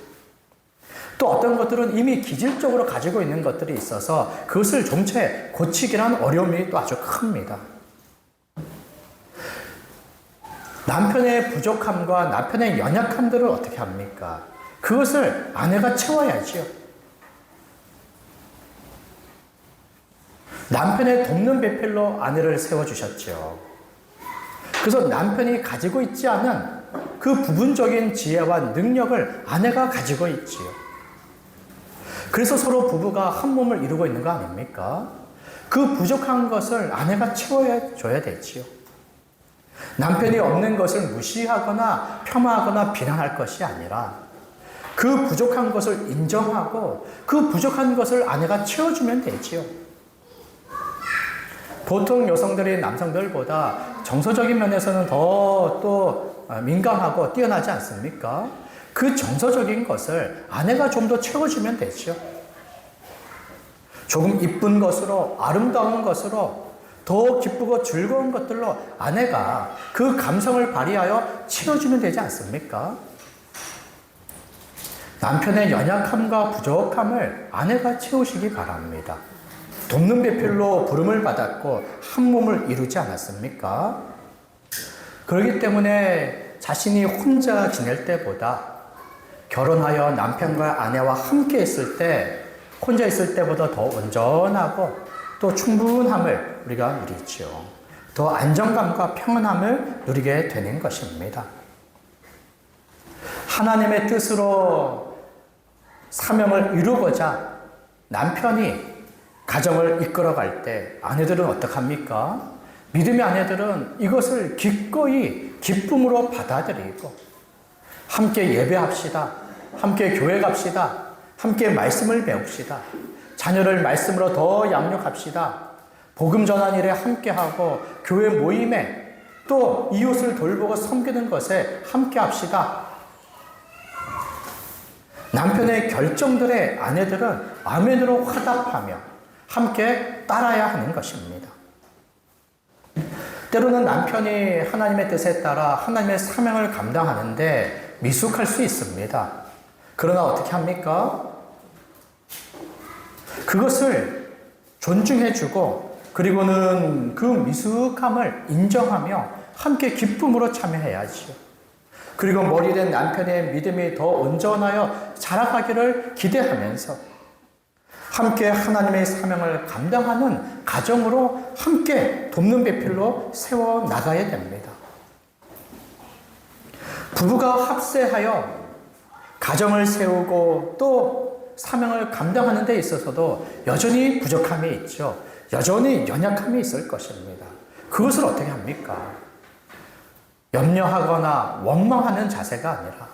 또 어떤 것들은 이미 기질적으로 가지고 있는 것들이 있어서 그것을 좀채 고치기란 어려움이 또 아주 큽니다. 남편의 부족함과 남편의 연약함들을 어떻게 합니까? 그것을 아내가 채워야지요. 남편의 돕는 배필로 아내를 세워주셨죠. 그래서 남편이 가지고 있지 않은 그 부분적인 지혜와 능력을 아내가 가지고 있지요. 그래서 서로 부부가 한 몸을 이루고 있는 거 아닙니까? 그 부족한 것을 아내가 채워줘야 되지요. 남편이 없는 것을 무시하거나 폄하하거나 비난할 것이 아니라 그 부족한 것을 인정하고 그 부족한 것을 아내가 채워주면 되지요. 보통 여성들이 남성들보다 정서적인 면에서는 더 또 민감하고 뛰어나지 않습니까? 그 정서적인 것을 아내가 좀 더 채워주면 되죠. 조금 이쁜 것으로 아름다운 것으로 더 기쁘고 즐거운 것들로 아내가 그 감성을 발휘하여 채워주면 되지 않습니까? 남편의 연약함과 부족함을 아내가 채우시기 바랍니다. 돕는 배필로 부름을 받았고 한 몸을 이루지 않았습니까? 그렇기 때문에 자신이 혼자 지낼 때보다 결혼하여 남편과 아내와 함께 있을 때 혼자 있을 때보다 더 온전하고 또 충분함을 우리가 누리죠. 더 안정감과 평안함을 누리게 되는 것입니다. 하나님의 뜻으로 사명을 이루고자 남편이 가정을 이끌어갈 때 아내들은 어떡합니까? 믿음의 아내들은 이것을 기꺼이 기쁨으로 받아들이고 함께 예배합시다. 함께 교회 갑시다. 함께 말씀을 배웁시다. 자녀를 말씀으로 더 양육합시다. 복음 전한 일에 함께하고 교회 모임에 또 이웃을 돌보고 섬기는 것에 함께합시다. 남편의 결정들에 아내들은 아멘으로 화답하며 함께 따라야 하는 것입니다. 때로는 남편이 하나님의 뜻에 따라 하나님의 사명을 감당하는데 미숙할 수 있습니다. 그러나 어떻게 합니까? 그것을 존중해주고 그리고는 그 미숙함을 인정하며 함께 기쁨으로 참여해야지요. 그리고 머리된 남편의 믿음이 더 온전하여 자라가기를 기대하면서 함께 하나님의 사명을 감당하는 가정으로 함께 돕는 배필로 세워나가야 됩니다. 부부가 합세하여 가정을 세우고 또 사명을 감당하는 데 있어서도 여전히 부족함이 있죠. 여전히 연약함이 있을 것입니다. 그것을 어떻게 합니까? 염려하거나 원망하는 자세가 아니라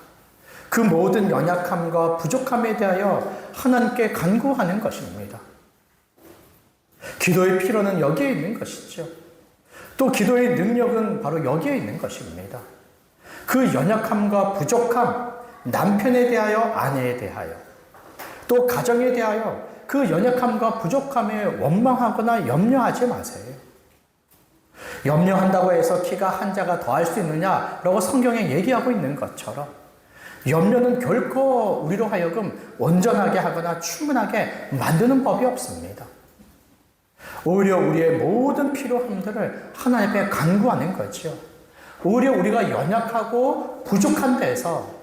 그 모든 연약함과 부족함에 대하여 하나님께 간구하는 것입니다. 기도의 필요는 여기에 있는 것이죠. 또 기도의 능력은 바로 여기에 있는 것입니다. 그 연약함과 부족함, 남편에 대하여, 아내에 대하여, 또 가정에 대하여 그 연약함과 부족함에 원망하거나 염려하지 마세요. 염려한다고 해서 키가 한 자가 더할 수 있느냐라고 성경에 얘기하고 있는 것처럼 염려는 결코 우리로 하여금 온전하게 하거나 충분하게 만드는 법이 없습니다. 오히려 우리의 모든 필요함들을 하나님 앞에 간구하는 거죠. 오히려 우리가 연약하고 부족한 데서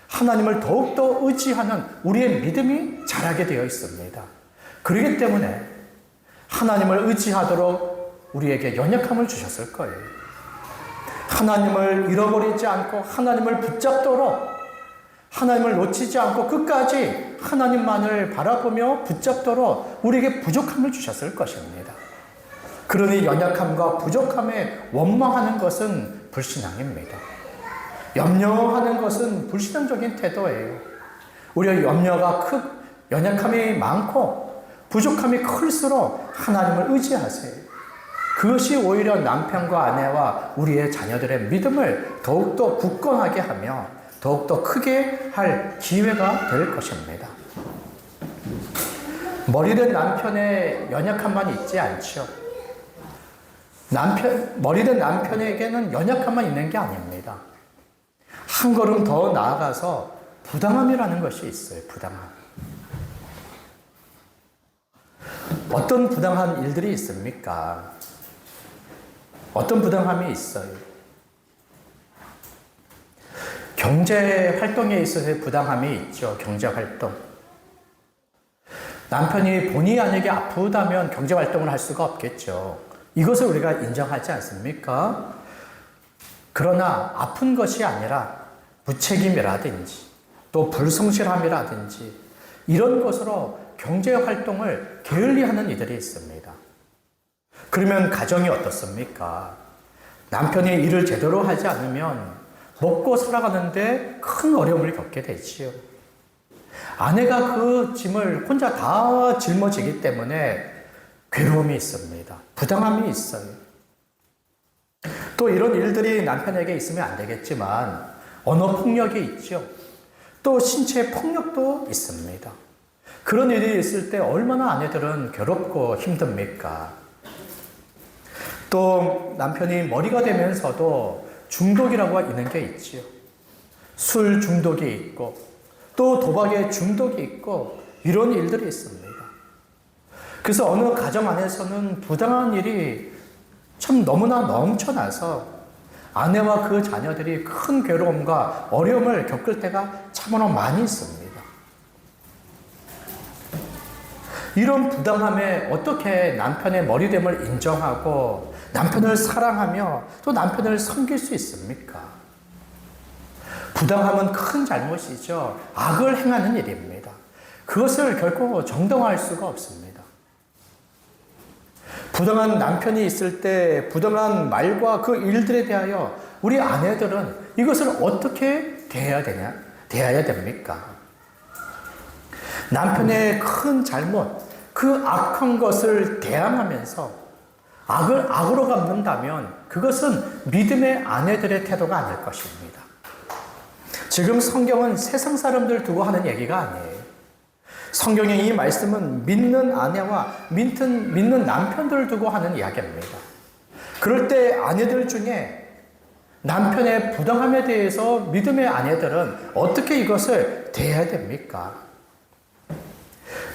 하나님을 더욱더 의지하는 우리의 믿음이 자라게 되어 있습니다. 그렇기 때문에 하나님을 의지하도록 우리에게 연약함을 주셨을 거예요. 하나님을 잃어버리지 않고 하나님을 붙잡도록, 하나님을 놓치지 않고 끝까지 하나님만을 바라보며 붙잡도록 우리에게 부족함을 주셨을 것입니다. 그러니 연약함과 부족함에 원망하는 것은 불신앙입니다. 염려하는 것은 불신앙적인 태도예요. 오히려 염려가 연약함이 많고 부족함이 클수록 하나님을 의지하세요. 그것이 오히려 남편과 아내와 우리의 자녀들의 믿음을 더욱더 굳건하게 하며 더욱더 크게 할 기회가 될 것입니다. 머리된 남편의 연약함만 있지 않죠. 머리된 남편에게는 연약함만 있는 게 아닙니다. 한 걸음 더 나아가서 부당함이라는 것이 있어요. 부당함. 어떤 부당한 일들이 있습니까? 어떤 부당함이 있어요? 경제 활동에 있어서의 부당함이 있죠. 경제 활동. 남편이 본의 아니게 아프다면 경제 활동을 할 수가 없겠죠. 이것을 우리가 인정하지 않습니까? 그러나 아픈 것이 아니라 무책임이라든지 또 불성실함이라든지 이런 것으로 경제 활동을 게을리하는 이들이 있습니다. 그러면 가정이 어떻습니까? 남편이 일을 제대로 하지 않으면 먹고 살아가는데 큰 어려움을 겪게 되지요. 아내가 그 짐을 혼자 다 짊어지기 때문에 괴로움이 있습니다. 부당함이 있어요. 또 이런 일들이 남편에게 있으면 안 되겠지만 언어 폭력이 있죠. 또 신체 폭력도 있습니다. 그런 일이 있을 때 얼마나 아내들은 괴롭고 힘듭니까? 또 남편이 머리가 되면서도 중독이라고 있는 게 있지요. 술 중독이 있고 또 도박에 중독이 있고 이런 일들이 있습니다. 그래서 어느 가정 안에서는 부당한 일이 참 너무나 넘쳐나서 아내와 그 자녀들이 큰 괴로움과 어려움을 겪을 때가 참으로 많이 있습니다. 이런 부당함에 어떻게 남편의 머리됨을 인정하고 남편을 사랑하며 또 남편을 섬길 수 있습니까? 부당함은 큰 잘못이죠. 악을 행하는 일입니다. 그것을 결코 정당화할 수가 없습니다. 부당한 남편이 있을 때 부당한 말과 그 일들에 대하여 우리 아내들은 이것을 어떻게 대해야 됩니까? 남편의 큰 잘못, 그 악한 것을 대항하면서 악을 악으로 갚는다면 그것은 믿음의 아내들의 태도가 아닐 것입니다. 지금 성경은 세상 사람들 두고 하는 얘기가 아니에요. 성경의 이 말씀은 믿는 아내와 믿는 남편들을 두고 하는 이야기입니다. 그럴 때 아내들 중에 남편의 부당함에 대해서 믿음의 아내들은 어떻게 이것을 대해야 됩니까?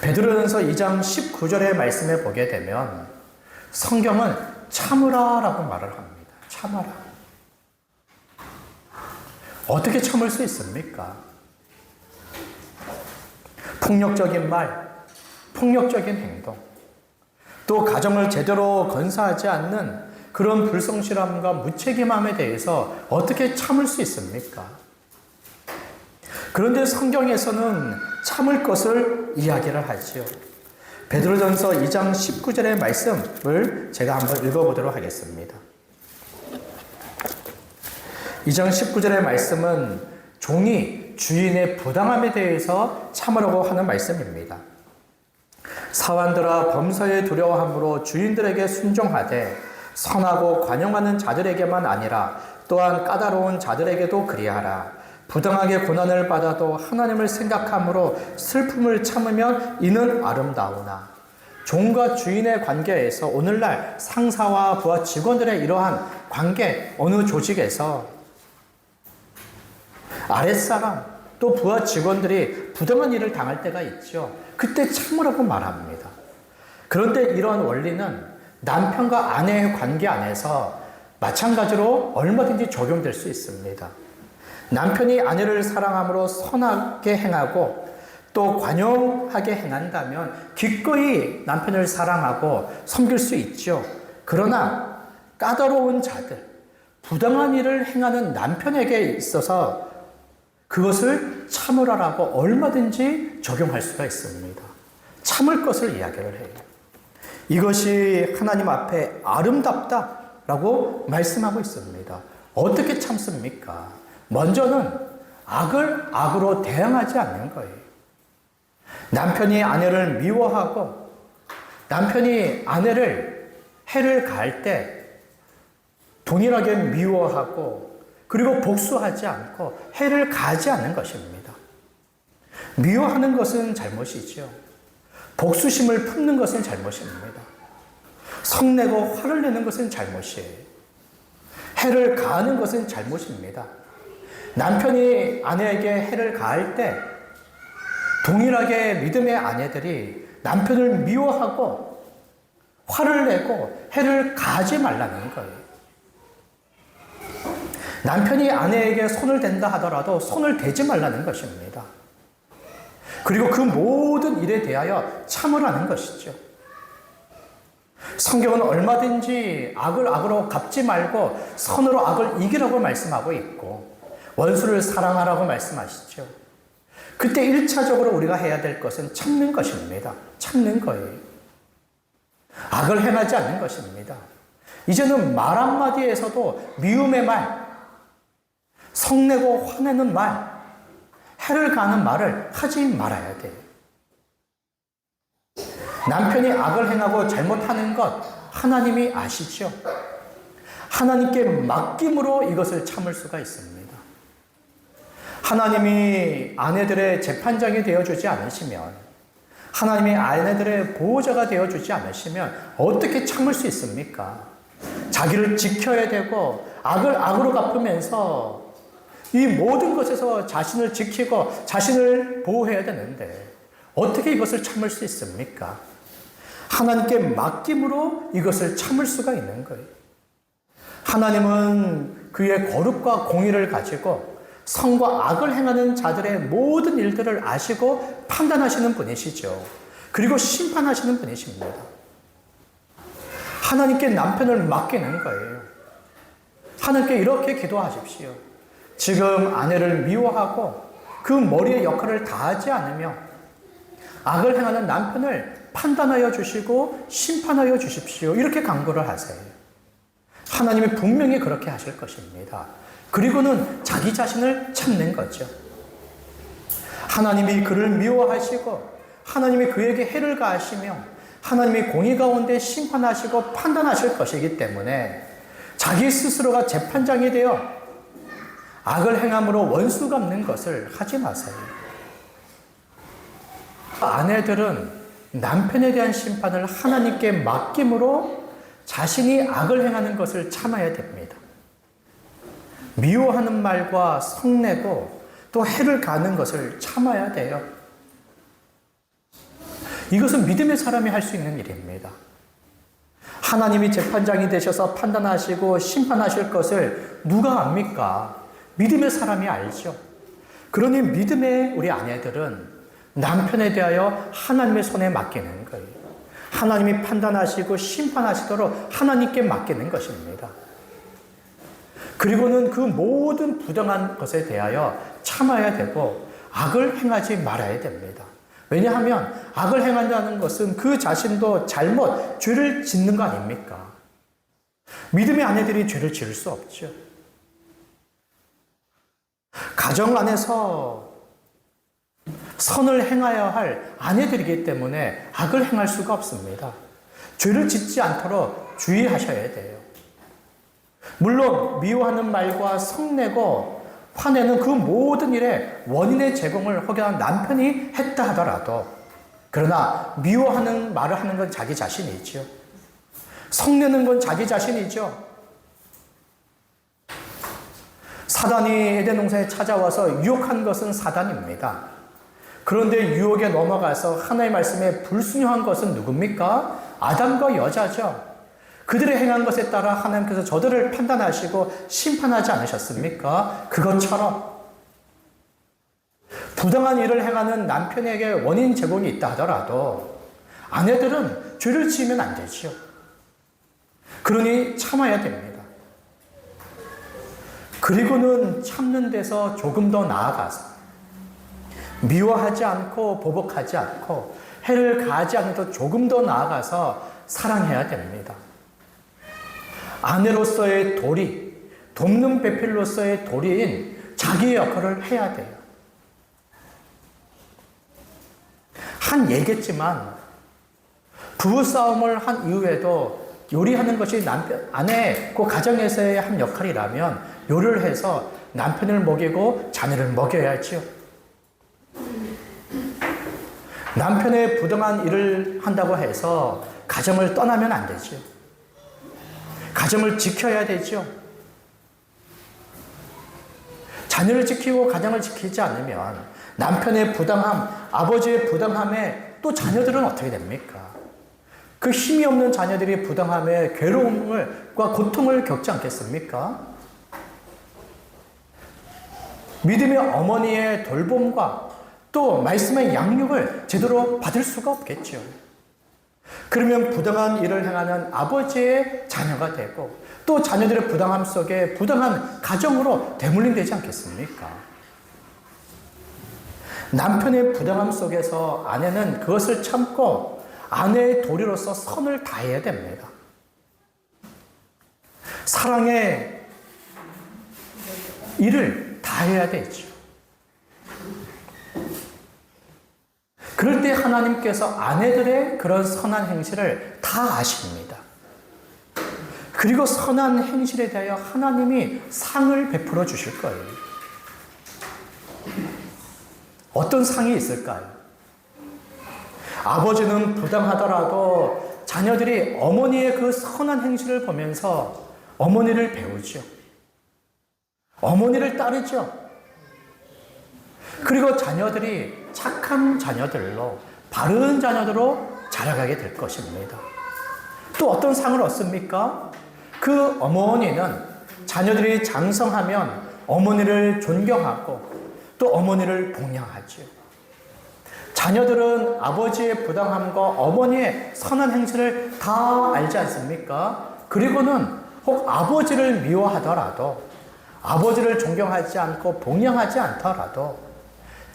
베드로전서 2장 19절의 말씀에 보게 되면 성경은 참으라라고 말을 합니다. 참아라. 어떻게 참을 수 있습니까? 폭력적인 말, 폭력적인 행동, 또 가정을 제대로 건사하지 않는 그런 불성실함과 무책임함에 대해서 어떻게 참을 수 있습니까? 그런데 성경에서는 참을 것을 이야기를 하지요. 베드로전서 2장 19절의 말씀을 제가 한번 읽어보도록 하겠습니다. 2장 19절의 말씀은 종이 주인의 부당함에 대해서 참으라고 하는 말씀입니다. 사환들아 범사에 두려워함으로 주인들에게 순종하되 선하고 관용하는 자들에게만 아니라 또한 까다로운 자들에게도 그리하라. 부당하게 고난을 받아도 하나님을 생각함으로 슬픔을 참으면 이는 아름다우나. 종과 주인의 관계에서 오늘날 상사와 부하 직원들의 이러한 관계, 어느 조직에서 아랫사람 또 부하 직원들이 부당한 일을 당할 때가 있죠. 그때 참으라고 말합니다. 그런데 이러한 원리는 남편과 아내의 관계 안에서 마찬가지로 얼마든지 적용될 수 있습니다. 남편이 아내를 사랑함으로 선하게 행하고 또 관용하게 행한다면 기꺼이 남편을 사랑하고 섬길 수 있죠. 그러나 까다로운 자들, 부당한 일을 행하는 남편에게 있어서 그것을 참으라라고 얼마든지 적용할 수가 있습니다. 참을 것을 이야기를 해요. 이것이 하나님 앞에 아름답다라고 말씀하고 있습니다. 어떻게 참습니까? 먼저는 악을 악으로 대항하지 않는 거예요. 남편이 아내를 미워하고 남편이 아내를 해를 가할 때 동일하게 미워하고 그리고 복수하지 않고 해를 가하지 않는 것입니다. 미워하는 것은 잘못이죠. 복수심을 품는 것은 잘못입니다. 성내고 화를 내는 것은 잘못이에요. 해를 가하는 것은 잘못입니다. 남편이 아내에게 해를 가할 때 동일하게 믿음의 아내들이 남편을 미워하고 화를 내고 해를 가하지 말라는 거예요. 남편이 아내에게 손을 댄다 하더라도 손을 대지 말라는 것입니다. 그리고 그 모든 일에 대하여 참으라는 것이죠. 성경은 얼마든지 악을 악으로 갚지 말고 선으로 악을 이기라고 말씀하고 있고 원수를 사랑하라고 말씀하시죠. 그때 1차적으로 우리가 해야 될 것은 참는 것입니다. 참는 거예요. 악을 행하지 않는 것입니다. 이제는 말 한마디에서도 미움의 말, 성내고 화내는 말, 해를 가하는 말을 하지 말아야 돼요. 남편이 악을 행하고 잘못하는 것 하나님이 아시죠? 하나님께 맡김으로 이것을 참을 수가 있습니다. 하나님이 아내들의 재판장이 되어주지 않으시면, 하나님이 아내들의 보호자가 되어주지 않으시면 어떻게 참을 수 있습니까? 자기를 지켜야 되고 악을 악으로 갚으면서 이 모든 것에서 자신을 지키고 자신을 보호해야 되는데 어떻게 이것을 참을 수 있습니까? 하나님께 맡김으로 이것을 참을 수가 있는 거예요. 하나님은 그의 거룩과 공의를 가지고 선과 악을 행하는 자들의 모든 일들을 아시고 판단하시는 분이시죠. 그리고 심판하시는 분이십니다. 하나님께 남편을 맡기는 거예요. 하나님께 이렇게 기도하십시오. 지금 아내를 미워하고 그 머리의 역할을 다하지 않으며 악을 행하는 남편을 판단하여 주시고 심판하여 주십시오. 이렇게 간구를 하세요. 하나님이 분명히 그렇게 하실 것입니다. 그리고는 자기 자신을 찾는 거죠. 하나님이 그를 미워하시고 하나님이 그에게 해를 가하시며 하나님이 공의 가운데 심판하시고 판단하실 것이기 때문에 자기 스스로가 재판장이 되어 악을 행함으로 원수 갚는 것을 하지 마세요. 아내들은 남편에 대한 심판을 하나님께 맡김으로 자신이 악을 행하는 것을 참아야 됩니다. 미워하는 말과 성내고 또 해를 가하는 것을 참아야 돼요. 이것은 믿음의 사람이 할 수 있는 일입니다. 하나님이 재판장이 되셔서 판단하시고 심판하실 것을 누가 압니까? 믿음의 사람이 알죠. 그러니 믿음의 우리 아내들은 남편에 대하여 하나님의 손에 맡기는 거예요. 하나님이 판단하시고 심판하시도록 하나님께 맡기는 것입니다. 그리고는 그 모든 부당한 것에 대하여 참아야 되고 악을 행하지 말아야 됩니다. 왜냐하면 악을 행한다는 것은 그 자신도 잘못 죄를 짓는 거 아닙니까? 믿음의 아내들이 죄를 지을 수 없죠. 가정 안에서 선을 행하여야 할 아내들이기 때문에 악을 행할 수가 없습니다. 죄를 짓지 않도록 주의하셔야 돼요. 물론 미워하는 말과 성내고 화내는 그 모든 일에 원인의 제공을 혹여나 남편이 했다 하더라도, 그러나 미워하는 말을 하는 건 자기 자신이죠. 성내는 건 자기 자신이죠. 사단이 에덴 동산에 찾아와서 유혹한 것은 사단입니다. 그런데 유혹에 넘어가서 하나님의 말씀에 불순종한 것은 누굽니까? 아담과 여자죠. 그들의 행한 것에 따라 하나님께서 저들을 판단하시고 심판하지 않으셨습니까? 그것처럼 부당한 일을 행하는 남편에게 원인 제공이 있다 하더라도 아내들은 죄를 지으면 안 되죠. 그러니 참아야 됩니다. 그리고는 참는 데서 조금 더 나아가서 미워하지 않고 보복하지 않고 해를 가하지 않고 조금 더 나아가서 사랑해야 됩니다. 아내로서의 도리, 돕는 배필로서의 도리인 자기의 역할을 해야 돼요. 한 얘기했지만 부부싸움을 한 이후에도 요리하는 것이 아내 그 가정에서의 한 역할이라면 요리를 해서 남편을 먹이고 자녀를 먹여야죠. 남편의 부당한 일을 한다고 해서 가정을 떠나면 안 되죠. 가정을 지켜야 되죠. 자녀를 지키고 가정을 지키지 않으면 남편의 부당함, 아버지의 부당함에 또 자녀들은 어떻게 됩니까? 그 힘이 없는 자녀들이 부당함에 괴로움과 고통을 겪지 않겠습니까? 믿음의 어머니의 돌봄과 또 말씀의 양육을 제대로 받을 수가 없겠죠. 그러면 부당한 일을 행하는 아버지의 자녀가 되고 또 자녀들의 부당함 속에 부당한 가정으로 대물림되지 않겠습니까? 남편의 부당함 속에서 아내는 그것을 참고 아내의 도리로서 선을 다해야 됩니다. 사랑의 일을 다해야 되죠. 그럴 때 하나님께서 아내들의 그런 선한 행실을 다 아십니다. 그리고 선한 행실에 대하여 하나님이 상을 베풀어 주실 거예요. 어떤 상이 있을까요? 아버지는 부당하더라도 자녀들이 어머니의 그 선한 행실을 보면서 어머니를 배우죠. 어머니를 따르죠. 그리고 자녀들이 착한 자녀들로, 바른 자녀들로 자라가게 될 것입니다. 또 어떤 상을 얻습니까? 그 어머니는 자녀들이 장성하면 어머니를 존경하고 또 어머니를 봉양하죠. 자녀들은 아버지의 부당함과 어머니의 선한 행실을 다 알지 않습니까? 그리고는 혹 아버지를 미워하더라도, 아버지를 존경하지 않고 봉양하지 않더라도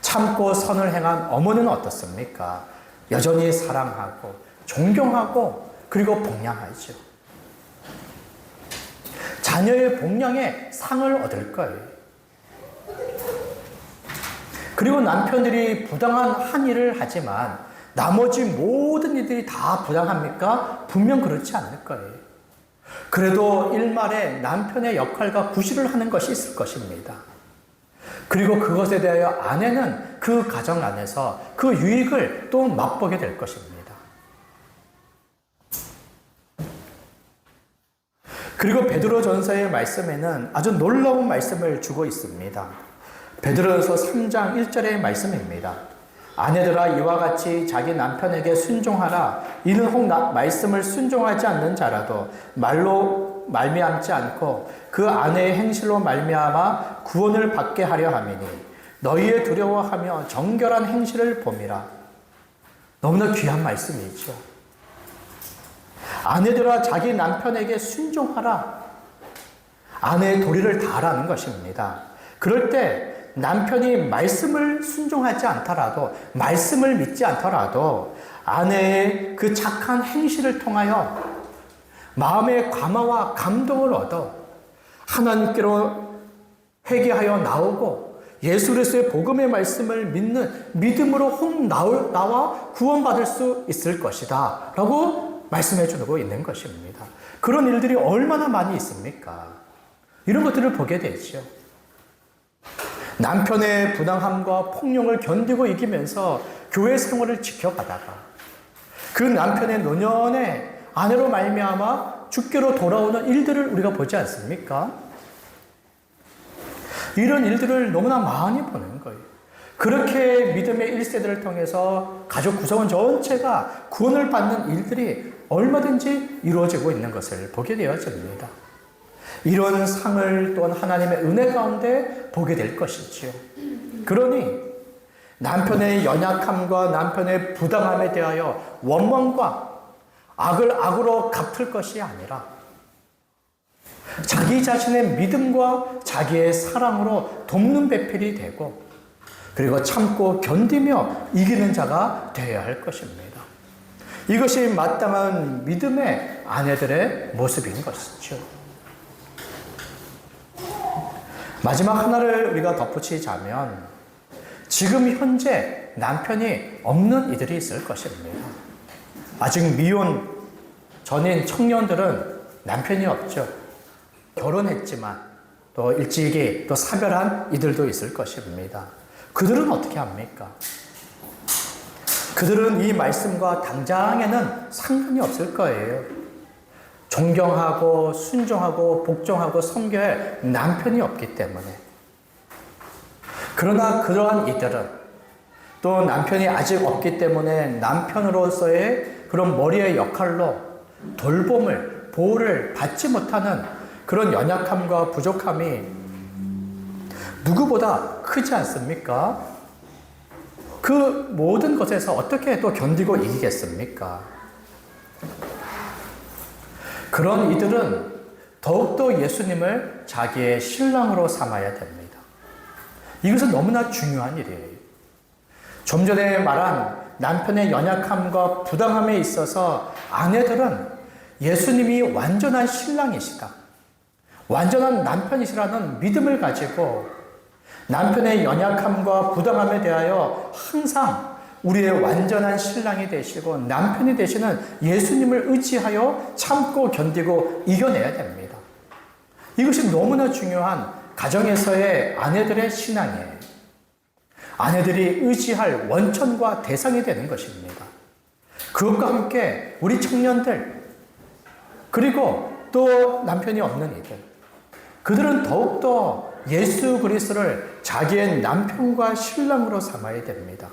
참고 선을 행한 어머니는 어떻습니까? 여전히 사랑하고 존경하고 그리고 복양하죠. 자녀의 복양에 상을 얻을 거예요. 그리고 남편들이 부당한 한 일을 하지만 나머지 모든 이들이 다 부당합니까? 분명 그렇지 않을 거예요. 그래도 일말에 남편의 역할과 구실을 하는 것이 있을 것입니다. 그리고 그것에 대하여 아내는 그 가정 안에서 그 유익을 또 맛보게 될 것입니다. 그리고 베드로전서의 말씀에는 아주 놀라운 말씀을 주고 있습니다. 베드로전서 3장 1절의 말씀입니다. 아내들아 이와 같이 자기 남편에게 순종하라. 이는 혹 말씀을 순종하지 않는 자라도 말로 말미암지 않고 그 아내의 행실로 말미암아 구원을 받게 하려 함이니 너희의 두려워하며 정결한 행실을 봄이라. 너무나 귀한 말씀이죠. 아내들아 자기 남편에게 순종하라. 아내의 도리를 다하라는 것입니다. 그럴 때 남편이 말씀을 순종하지 않더라도, 말씀을 믿지 않더라도 아내의 그 착한 행실을 통하여 마음의 감화와 감동을 얻어 하나님께로 회개하여 나오고 예수 그리스도의 복음의 말씀을 믿는 믿음으로 혹 나와 구원받을 수 있을 것이다 라고 말씀해 주고 있는 것입니다. 그런 일들이 얼마나 많이 있습니까? 이런 것들을 보게 되죠. 남편의 부당함과 폭력을 견디고 이기면서 교회 생활을 지켜가다가 그 남편의 노년에 아내로 말미암아 주께로 돌아오는 일들을 우리가 보지 않습니까? 이런 일들을 너무나 많이 보는 거예요. 그렇게 믿음의 1세대를 통해서 가족 구성원 전체가 구원을 받는 일들이 얼마든지 이루어지고 있는 것을 보게 되어집니다. 이런 상을 또한 하나님의 은혜 가운데 보게 될 것이지요. 그러니 남편의 연약함과 남편의 부당함에 대하여 원망과 악을 악으로 갚을 것이 아니라 자기 자신의 믿음과 자기의 사랑으로 돕는 배필이 되고 그리고 참고 견디며 이기는 자가 되어야 할 것입니다. 이것이 마땅한 믿음의 아내들의 모습인 것이죠. 마지막 하나를 우리가 덧붙이자면 지금 현재 남편이 없는 이들이 있을 것입니다. 아직 미혼 전인 청년들은 남편이 없죠. 결혼했지만 또 일찍이 또 사별한 이들도 있을 것입니다. 그들은 어떻게 합니까? 그들은 이 말씀과 당장에는 상관이 없을 거예요. 존경하고 순종하고 복종하고 섬겨야 할 남편이 없기 때문에. 그러나 그러한 이들은 또 남편이 아직 없기 때문에 남편으로서의 그런 머리의 역할로 돌봄을, 보호를 받지 못하는 그런 연약함과 부족함이 누구보다 크지 않습니까? 그 모든 것에서 어떻게 또 견디고 이기겠습니까? 그런 이들은 더욱더 예수님을 자기의 신랑으로 삼아야 됩니다. 이것은 너무나 중요한 일이에요. 좀 전에 말한 남편의 연약함과 부당함에 있어서 아내들은 예수님이 완전한 신랑이시다, 완전한 남편이시라는 믿음을 가지고 남편의 연약함과 부당함에 대하여 항상 우리의 완전한 신랑이 되시고 남편이 되시는 예수님을 의지하여 참고 견디고 이겨내야 됩니다. 이것이 너무나 중요한 가정에서의 아내들의 신앙이에요. 아내들이 의지할 원천과 대상이 되는 것입니다. 그것과 함께 우리 청년들 그리고 또 남편이 없는 이들, 그들은 더욱더 예수 그리스도를 자기의 남편과 신랑으로 삼아야 됩니다.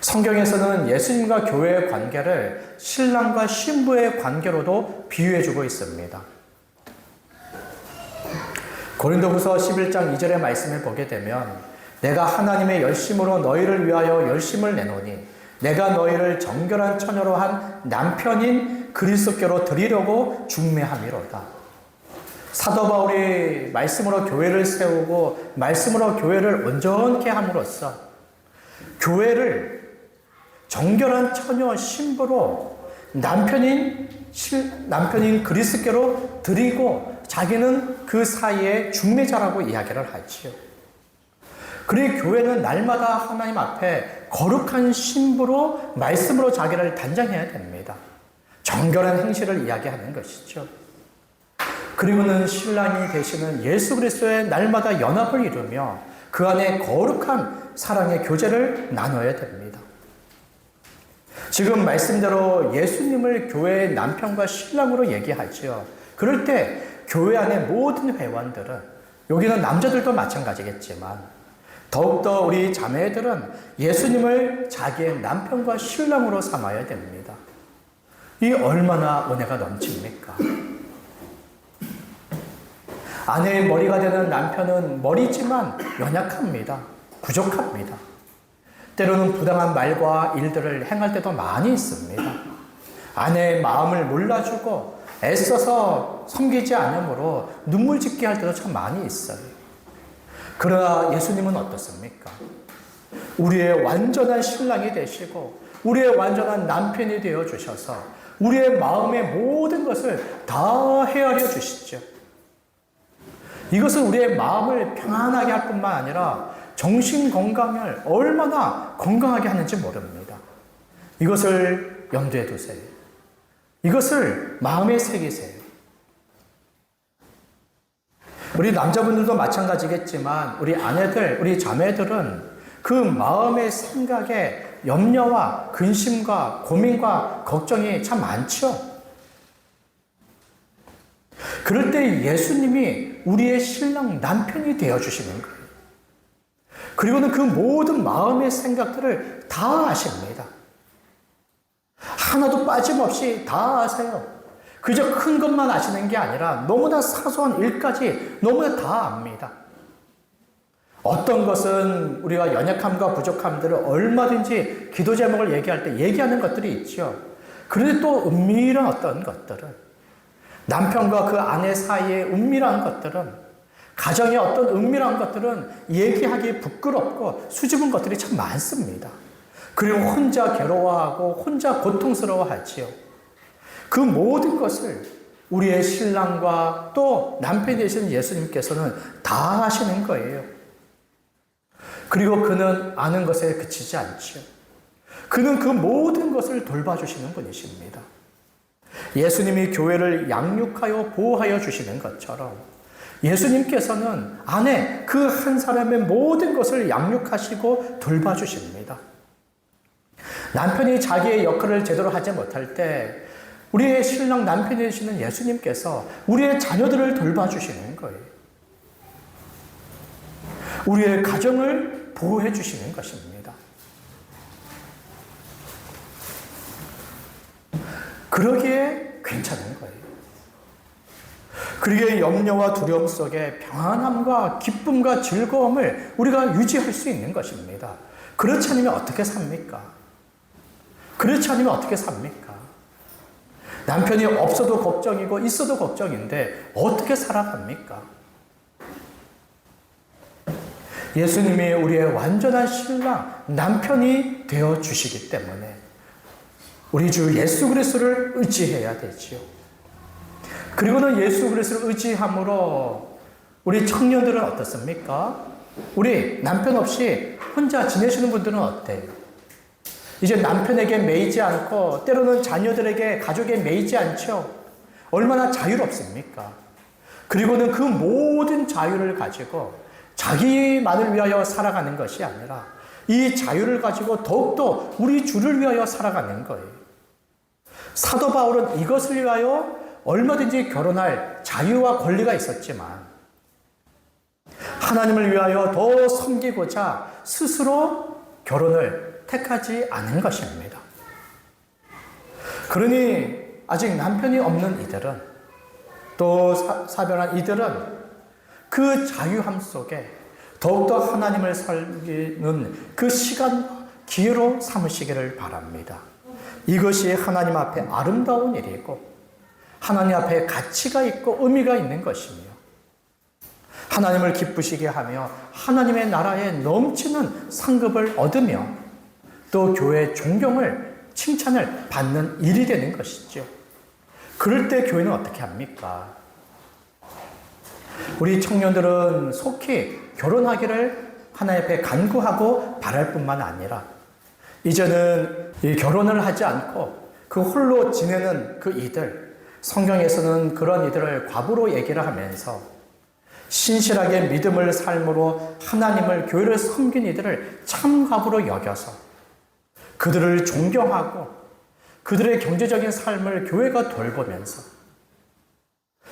성경에서는 예수님과 교회의 관계를 신랑과 신부의 관계로도 비유해주고 있습니다. 고린도후서 11장 2절의 말씀을 보게 되면 내가 하나님의 열심으로 너희를 위하여 열심을 내노니 내가 너희를 정결한 처녀로 한 남편인 그리스도께로 드리려고 중매함이로다. 사도 바울이 말씀으로 교회를 세우고 말씀으로 교회를 온전케 함으로써 교회를 정결한 처녀 신부로 남편인 그리스께로 드리고 자기는 그 사이에 중매자라고 이야기를 하지요. 그리고 교회는 날마다 하나님 앞에 거룩한 신부로 말씀으로 자기를 단장해야 됩니다. 정결한 행실을 이야기하는 것이죠. 그리고는 신랑이 되시는 예수 그리스도의 날마다 연합을 이루며 그 안에 거룩한 사랑의 교제를 나눠야 됩니다. 지금 말씀대로 예수님을 교회의 남편과 신랑으로 얘기하죠. 그럴 때 교회 안의 모든 회원들은, 여기는 남자들도 마찬가지겠지만 더욱더 우리 자매들은 예수님을 자기의 남편과 신랑으로 삼아야 됩니다. 이 얼마나 은혜가 넘칩니까? 아내의 머리가 되는 남편은 머리지만 연약합니다. 부족합니다. 때로는 부당한 말과 일들을 행할 때도 많이 있습니다. 아내의 마음을 몰라주고 애써서 섬기지 않으므로 눈물 짓게 할 때도 참 많이 있어요. 그러나 예수님은 어떻습니까? 우리의 완전한 신랑이 되시고 우리의 완전한 남편이 되어 주셔서 우리의 마음의 모든 것을 다 헤아려 주시죠. 이것은 우리의 마음을 평안하게 할 뿐만 아니라 정신 건강을 얼마나 건강하게 하는지 모릅니다. 이것을 염두에 두세요. 이것을 마음에 새기세요. 우리 남자분들도 마찬가지겠지만 우리 아내들, 우리 자매들은 그 마음의 생각에 염려와 근심과 고민과 걱정이 참 많죠. 그럴 때 예수님이 우리의 신랑 남편이 되어주시는 거예요. 그리고는 그 모든 마음의 생각들을 다 아십니다. 하나도 빠짐없이 다 아세요. 그저 큰 것만 아시는 게 아니라 너무나 사소한 일까지 너무나 다 압니다. 어떤 것은 우리가 연약함과 부족함들을 얼마든지 기도 제목을 얘기할 때 얘기하는 것들이 있죠. 그런데 또 은밀한 어떤 것들은, 남편과 그 아내 사이의 은밀한 것들은, 가정의 어떤 은밀한 것들은 얘기하기 부끄럽고 수줍은 것들이 참 많습니다. 그리고 혼자 괴로워하고 혼자 고통스러워하지요. 그 모든 것을 우리의 신랑과 또 남편이 되신 예수님께서는 다 하시는 거예요. 그리고 그는 아는 것에 그치지 않죠. 그는 그 모든 것을 돌봐주시는 분이십니다. 예수님이 교회를 양육하여 보호하여 주시는 것처럼 예수님께서는 아내 그 한 사람의 모든 것을 양육하시고 돌봐주십니다. 남편이 자기의 역할을 제대로 하지 못할 때 우리의 신랑 남편이 되시는 예수님께서 우리의 자녀들을 돌봐주시는 거예요. 우리의 가정을 보호해 주시는 것입니다. 그러기에 괜찮은 거예요. 그러기에 염려와 두려움 속에 평안함과 기쁨과 즐거움을 우리가 유지할 수 있는 것입니다. 그렇지 않으면 어떻게 삽니까? 그렇지 않으면 어떻게 삽니까? 남편이 없어도 걱정이고 있어도 걱정인데 어떻게 살아갑니까? 예수님이 우리의 완전한 신랑, 남편이 되어 주시기 때문에 우리 주 예수 그리스도를 의지해야 되지요. 그리고는 예수 그리스도를 의지함으로 우리 청년들은 어떻습니까? 우리 남편 없이 혼자 지내시는 분들은 어때요? 이제 남편에게 매이지 않고 때로는 자녀들에게, 가족에 매이지 않죠? 얼마나 자유롭습니까? 그리고는 그 모든 자유를 가지고 자기만을 위하여 살아가는 것이 아니라 이 자유를 가지고 더욱더 우리 주를 위하여 살아가는 거예요. 사도 바울은 이것을 위하여 얼마든지 결혼할 자유와 권리가 있었지만 하나님을 위하여 더 섬기고자 스스로 결혼을 택하지 않은 것입니다. 그러니 아직 남편이 없는 이들은, 또 사별한 이들은 그 자유함 속에 더욱더 하나님을 섬기는 그 시간, 기회로 삼으시기를 바랍니다. 이것이 하나님 앞에 아름다운 일이고 하나님 앞에 가치가 있고 의미가 있는 것이며 하나님을 기쁘시게 하며 하나님의 나라에 넘치는 상급을 얻으며 또 교회의 존경을, 칭찬을 받는 일이 되는 것이죠. 그럴 때 교회는 어떻게 합니까? 우리 청년들은 속히 결혼하기를 하나님 앞에 간구하고 바랄 뿐만 아니라 이제는 이 결혼을 하지 않고 그 홀로 지내는 그 이들, 성경에서는 그런 이들을 과부로 얘기를 하면서 신실하게 믿음을 삶으로 하나님을, 교회를 섬긴 이들을 참 과부로 여겨서 그들을 존경하고 그들의 경제적인 삶을 교회가 돌보면서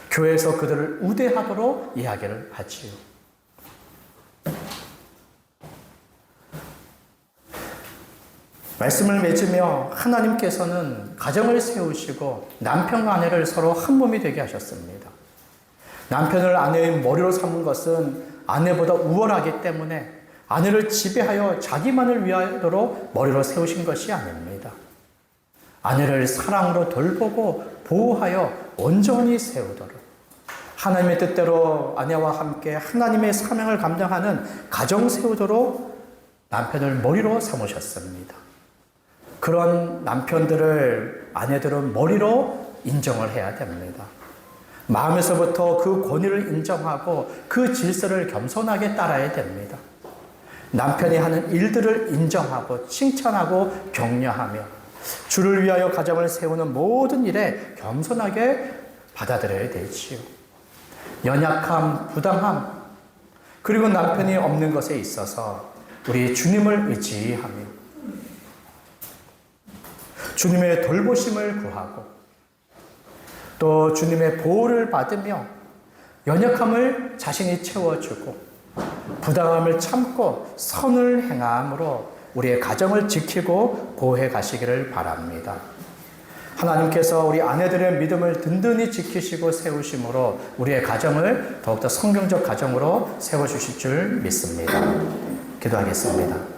교회에서 그들을 우대하도록 이야기를 하지요. 말씀을 맺으며 하나님께서는 가정을 세우시고 남편과 아내를 서로 한 몸이 되게 하셨습니다. 남편을 아내의 머리로 삼은 것은 아내보다 우월하기 때문에 아내를 지배하여 자기만을 위하도록 머리로 세우신 것이 아닙니다. 아내를 사랑으로 돌보고 보호하여 온전히 세우도록 하나님의 뜻대로 아내와 함께 하나님의 사명을 감당하는 가정 세우도록 남편을 머리로 삼으셨습니다. 그런 남편들을 아내들은 머리로 인정을 해야 됩니다. 마음에서부터 그 권위를 인정하고 그 질서를 겸손하게 따라야 됩니다. 남편이 하는 일들을 인정하고 칭찬하고 격려하며 주를 위하여 가정을 세우는 모든 일에 겸손하게 받아들여야 되지요. 연약함, 부당함, 그리고 남편이 없는 것에 있어서 우리 주님을 의지하며 주님의 돌보심을 구하고 또 주님의 보호를 받으며 연약함을 자신이 채워주고 부당함을 참고 선을 행함으로 우리의 가정을 지키고 보호해 가시기를 바랍니다. 하나님께서 우리 아내들의 믿음을 든든히 지키시고 세우심으로 우리의 가정을 더욱더 성경적 가정으로 세워주실 줄 믿습니다. 기도하겠습니다.